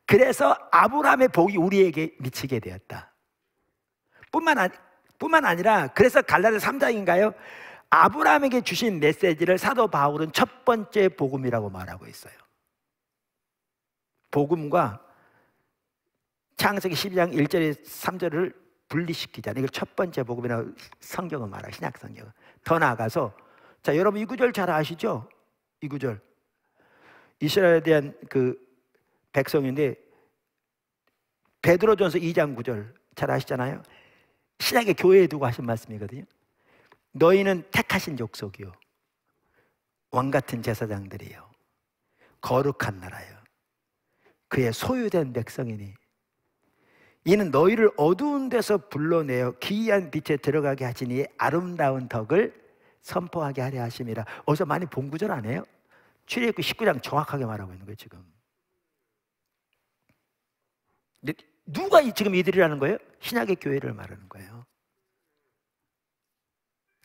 그래서 아브라함의 복이 우리에게 미치게 되었다. 뿐만 아니라 그래서 갈라디아 3장인가요? 아브라함에게 주신 메시지를 사도 바울은 첫 번째 복음이라고 말하고 있어요. 복음과 창세기 12장 1절에 3절을 분리시키잖아요. 이걸 첫 번째 복음이라고 성경은 말해요. 신약 성경은. 더 나아가서, 자, 여러분 이 구절 잘 아시죠? 이 구절 이스라엘에 대한 그 백성인데 베드로전서 2장 9절 잘 아시잖아요. 신약의 교회에 두고 하신 말씀이거든요. 너희는 택하신 족속이요 왕같은 제사장들이요 거룩한 나라요 그의 소유된 백성이니 이는 너희를 어두운 데서 불러내어 기이한 빛에 들어가게 하시니 아름다운 덕을 선포하게 하려 하심이라. 어디서 많이 본 구절 아니에요? 출애굽기 19장 정확하게 말하고 있는 거예요 지금. 누가 지금 이들이라는 거예요? 신약의 교회를 말하는 거예요.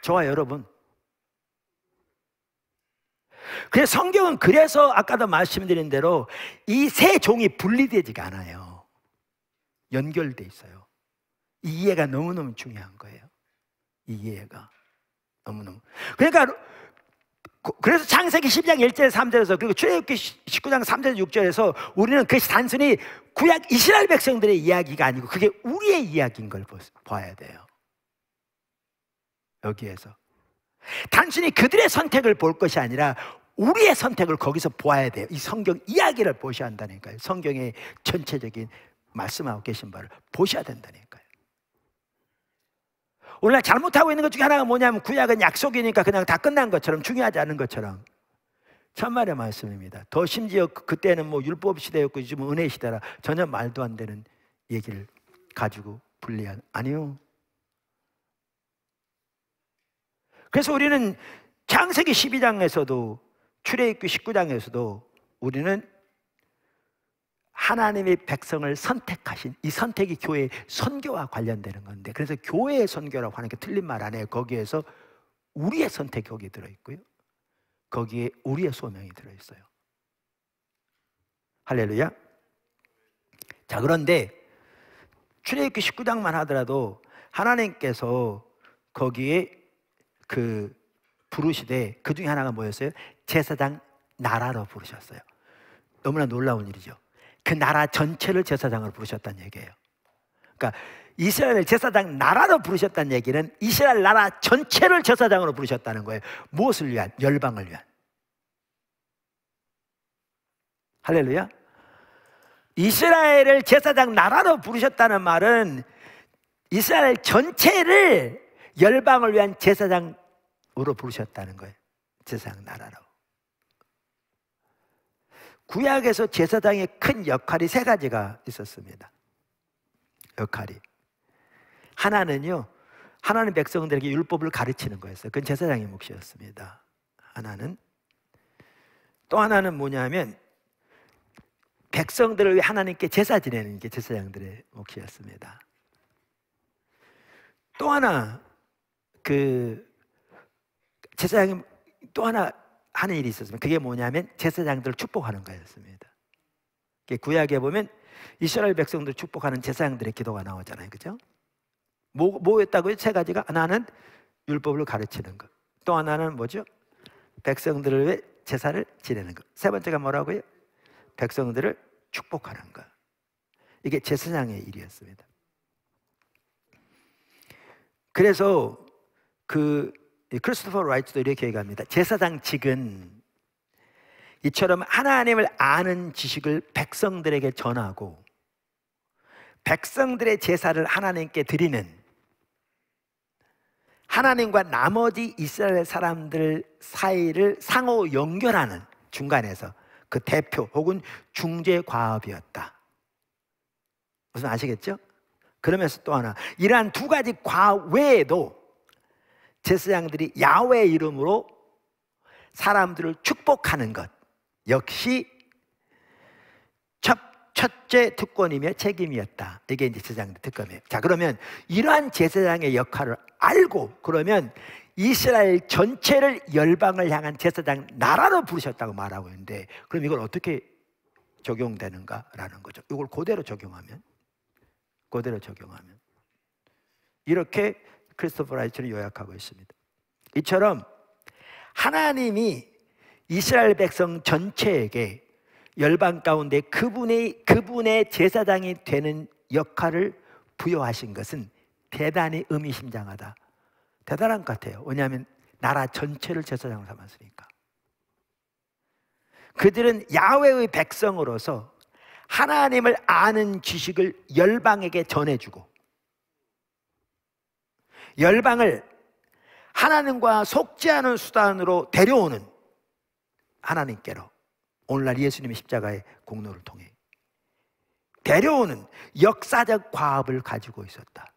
저와 여러분. 그래서 성경은 그래서 아까도 말씀드린 대로 이 세 종이 분리되지가 않아요. 연결돼 있어요. 이 이해가 너무너무 중요한 거예요. 이 이해가 너무너무. 그러니까 그래서 창세기 12장 1절 3절에서 그리고 출애굽기 19장 3절 6절에서 우리는 그것이 단순히 구약 이스라엘 백성들의 이야기가 아니고 그게 우리의 이야기인 걸 봐야 돼요. 여기에서 단순히 그들의 선택을 볼 것이 아니라 우리의 선택을 거기서 보아야 돼요. 이 성경 이야기를 보셔야 한다니까요. 성경의 전체적인 말씀하고 계신 바를 보셔야 된다니까요. 오늘날 잘못하고 있는 것 중에 하나가 뭐냐면 구약은 약속이니까 그냥 다 끝난 것처럼, 중요하지 않은 것처럼. 천만의 말씀입니다. 더 심지어 그때는 뭐 율법 시대였고 요즘은 은혜 시대라 전혀 말도 안 되는 얘기를 가지고 분리한. 아니요. 그래서 우리는 창세기 12장에서도 출애굽기 19장에서도 우리는 하나님의 백성을 선택하신 이 선택이 교회의 선교와 관련되는 건데, 그래서 교회의 선교라고 하는 게 틀린 말 아니에요. 거기에서 우리의 선택이 거기에 들어있고요, 거기에 우리의 소명이 들어있어요. 할렐루야. 자, 그런데 출애굽기 19장만 하더라도 하나님께서 거기에 그 부르시되 그 중에 하나가 뭐였어요? 제사장 나라로 부르셨어요. 너무나 놀라운 일이죠. 그 나라 전체를 제사장으로 부르셨다는 얘기예요. 그러니까 이스라엘 제사장 나라로 부르셨다는 얘기는 이스라엘 나라 전체를 제사장으로 부르셨다는 거예요. 무엇을 위한? 열방을 위한. 할렐루야. 이스라엘을 제사장 나라로 부르셨다는 말은 이스라엘 전체를 열방을 위한 제사장으로 부르셨다는 거예요. 제사장 나라로. 구약에서 제사장의 큰 역할이 세 가지가 있었습니다. 역할이. 하나는요, 하나님 백성들에게 율법을 가르치는 거였어요. 그건 제사장의 몫이었습니다. 하나는. 또 하나는 뭐냐면 백성들을 위해 하나님께 제사 지내는 게 제사장들의 몫이었습니다. 또 하나, 제사장이 또 하나 하는 일이 있었습니다. 그게 뭐냐면 제사장들을 축복하는 거였습니다. 구약에 보면 이스라엘 백성들을 축복하는 제사장들의 기도가 나오잖아요. 그죠? 뭐였다고요? 세 가지가. 하나는 율법을 가르치는 것. 또 하나는 뭐죠? 백성들을 위해 제사를 지내는 것. 세 번째가 뭐라고요? 백성들을 축복하는 것. 이게 제사장의 일이었습니다. 그래서 크리스토퍼 라이트도 이렇게 얘기합니다. 제사장직은 이처럼 하나님을 아는 지식을 백성들에게 전하고 백성들의 제사를 하나님께 드리는, 하나님과 나머지 이스라엘 사람들 사이를 상호 연결하는 중간에서 그 대표 혹은 중재 과업이었다. 무슨 아시겠죠? 그러면서 또 하나, 이러한 두 가지 과 외에도 제사장들이 야훼의 이름으로 사람들을 축복하는 것 역시 첫째 특권이며 책임이었다. 이게 이제 제사장의 특권이에요. 자, 그러면 이러한 제사장의 역할을 알고, 그러면 이스라엘 전체를 열방을 향한 제사장 나라로 부르셨다고 말하고 있는데, 그럼 이걸 어떻게 적용되는가라는 거죠. 이걸 그대로 적용하면 이렇게 크리스토퍼 라이츠는 요약하고 있습니다. 이처럼 하나님이 이스라엘 백성 전체에게 열방 가운데 그분의 제사장이 되는 역할을 부여하신 것은 대단히 의미심장하다. 대단한 것 같아요. 왜냐하면 나라 전체를 제사장으로 삼았으니까. 그들은 야훼의 백성으로서 하나님을 아는 지식을 열방에게 전해주고, 열방을 하나님과 속지 않은 수단으로 데려오는 하나님께로, 오늘날 예수님의 십자가의 공로를 통해 데려오는 역사적 과업을 가지고 있었다.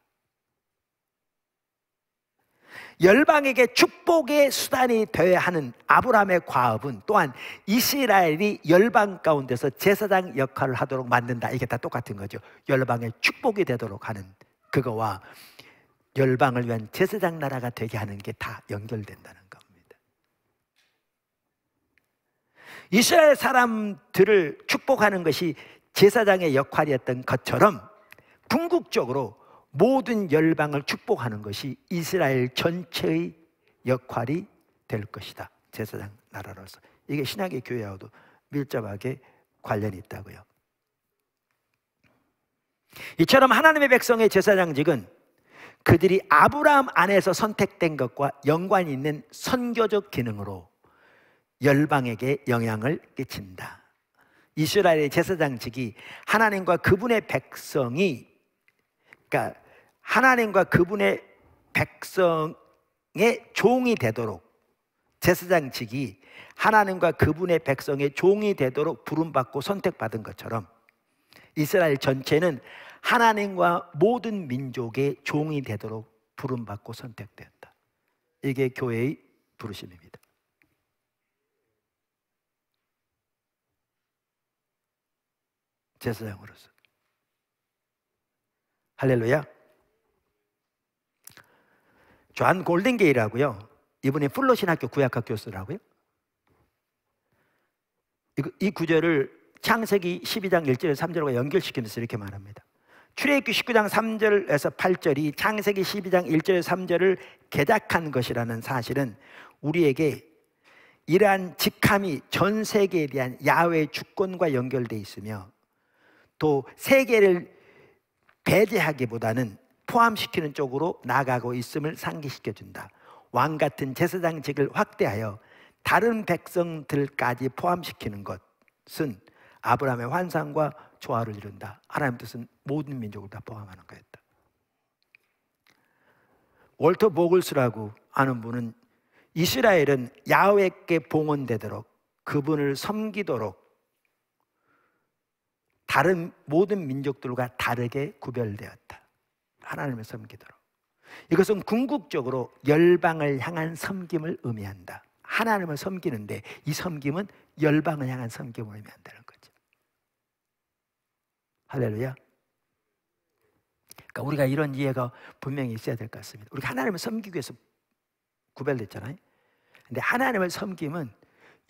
열방에게 축복의 수단이 되어야 하는 아브라함의 과업은 또한 이스라엘이 열방 가운데서 제사장 역할을 하도록 만든다. 이게 다 똑같은 거죠. 열방의 축복이 되도록 하는 그거와 열방을 위한 제사장 나라가 되게 하는 게 다 연결된다는 겁니다. 이스라엘 사람들을 축복하는 것이 제사장의 역할이었던 것처럼 궁극적으로 모든 열방을 축복하는 것이 이스라엘 전체의 역할이 될 것이다. 제사장 나라로서. 이게 신약의 교회하고도 밀접하게 관련이 있다고요. 이처럼 하나님의 백성의 제사장직은 그들이 아브라함 안에서 선택된 것과 연관이 있는 선교적 기능으로 열방에게 영향을 끼친다. 이스라엘의 제사장직이 하나님과 그분의 백성이, 그러니까 하나님과 그분의 백성의 종이 되도록, 제사장직이 하나님과 그분의 백성의 종이 되도록 부름받고 선택받은 것처럼 이스라엘 전체는 하나님과 모든 민족의 종이 되도록 부름받고 선택되었다. 이게 교회의 부르심입니다. 제사장으로서. 할렐루야. 존 골든게이라고요, 이분이 플로신학교 구약학 교수라고요. 이 구절을 창세기 12장 1절에서 3절과 연결시키면서 이렇게 말합니다. 출애굽기 19장 3절에서 8절이 창세기 12장 1절에서 3절을 개작한 것이라는 사실은 우리에게 이러한 직함이 전 세계에 대한 야훼의 주권과 연결되어 있으며, 또 세계를 배제하기보다는 포함시키는 쪽으로 나아가고 있음을 상기시켜준다. 왕 같은 제사장직을 확대하여 다른 백성들까지 포함시키는 것은 아브라함의 환상과 조화를 이룬다. 하나님 뜻은 모든 민족을 다 포함하는 거였다. 월터 보글스라고 하는 분은 이스라엘은 야훼께 봉헌되도록, 그분을 섬기도록 다른 모든 민족들과 다르게 구별되었다. 하나님을 섬기도록. 이것은 궁극적으로 열방을 향한 섬김을 의미한다. 하나님을 섬기는데 이 섬김은 열방을 향한 섬김을 의미한다는 거죠. 할렐루야. 그러니까 우리가 이런 이해가 분명히 있어야 될 것 같습니다. 우리가 하나님을 섬기기 위해서 구별됐잖아요. 근데 하나님을 섬김은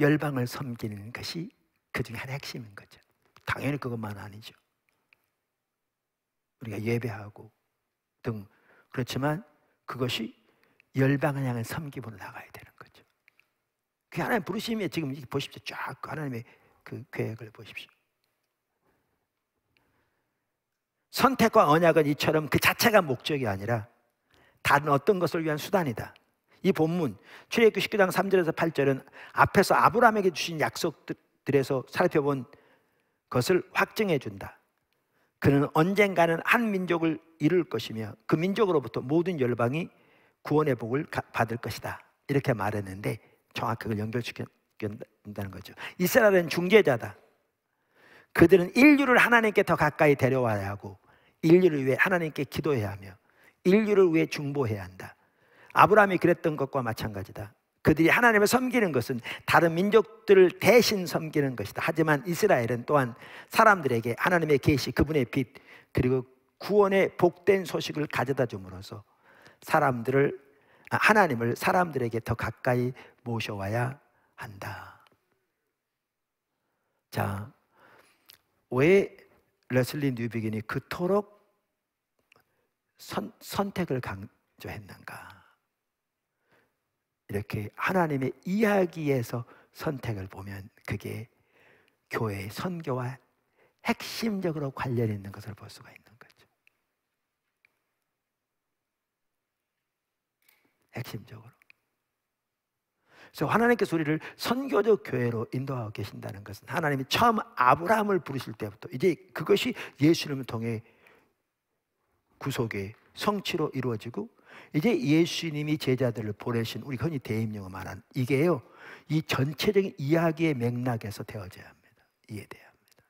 열방을 섬기는 것이 그 중에 하나의 핵심인 거죠. 당연히 그것만 아니죠. 우리가 예배하고 등 그렇지만 그것이 열방을 향한 섬김으로 나가야 되는 거죠. 그 하나님 부르심에 지금 보십시오. 쫙 하나님의 그 계획을 보십시오. 선택과 언약은 이처럼 그 자체가 목적이 아니라 다른 어떤 것을 위한 수단이다. 이 본문 출애굽기 19장 3절에서 8절은 앞에서 아브라함에게 주신 약속들에서 살펴본 것을 확증해 준다. 그는 언젠가는 한 민족을 이룰 것이며 그 민족으로부터 모든 열방이 구원의 복을 받을 것이다. 이렇게 말했는데 정확히 그걸 연결시킨다는 거죠. 이스라엘은 중재자다. 그들은 인류를 하나님께 더 가까이 데려와야 하고 인류를 위해 하나님께 기도해야 하며 인류를 위해 중보해야 한다. 아브라함이 그랬던 것과 마찬가지다. 그들이 하나님을 섬기는 것은 다른 민족들을 대신 섬기는 것이다. 하지만 이스라엘은 또한 사람들에게 하나님의 계시, 그분의 빛, 그리고 구원의 복된 소식을 가져다 줌으로써 하나님을 사람들에게 더 가까이 모셔와야 한다. 자, 왜 레슬리 뉴비긴이 그토록 선택을 강조했는가? 이렇게 하나님의 이야기에서 선택을 보면 그게 교회의 선교와 핵심적으로 관련 있는 것을 볼 수가 있는 거죠. 핵심적으로. 그래서 하나님께서 우리를 선교적 교회로 인도하고 계신다는 것은 하나님이 처음 아브라함을 부르실 때부터 이제 그것이 예수님을 통해 구속의 성취로 이루어지고, 이제 예수님이 제자들을 보내신, 우리 흔히 대임용어 말하는 이게요, 이 전체적인 이야기의 맥락에서 되어져야 합니다. 이해돼야 합니다.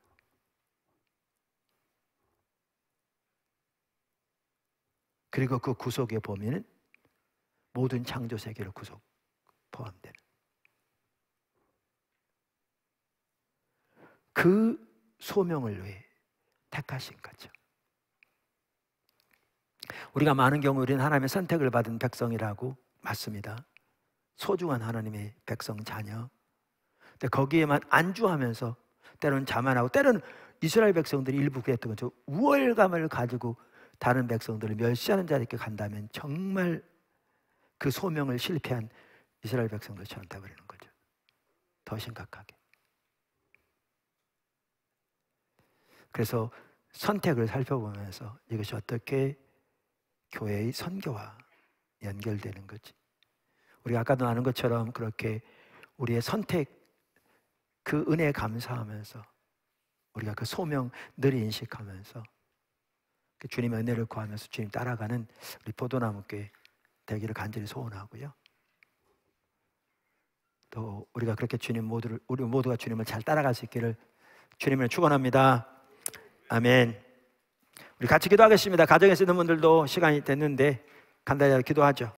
그리고 그 구속에 보면은 모든 창조 세계를 구속 포함되는 그 소명을 위해 택하신 거죠. 우리가 많은 경우 우리는 하나님의 선택을 받은 백성이라고 맞습니다. 소중한 하나님의 백성 자녀. 근데 거기에만 안주하면서 때로는 자만하고, 때로는 이스라엘 백성들이 일부 그랬던 거죠. 우월감을 가지고 다른 백성들을 멸시하는 자리에 간다면 정말 그 소명을 실패한 이스라엘 백성들처럼 되어버리는 거죠. 더 심각하게. 그래서 선택을 살펴보면서 이것이 어떻게 교회의 선교와 연결되는 거지. 우리가 아까도 아는 것처럼 그렇게 우리의 선택, 그 은혜에 감사하면서 우리가 그 소명 늘 인식하면서 주님의 은혜를 구하면서 주님 따라가는 우리 포도나무교회 되기를 간절히 소원하고요. 또 우리가 그렇게 우리 모두가 주님을 잘 따라갈 수 있기를 주님을 축원합니다. 아멘. 우리 같이 기도하겠습니다. 가정에 있는 분들도 시간이 됐는데 간단히 기도하죠.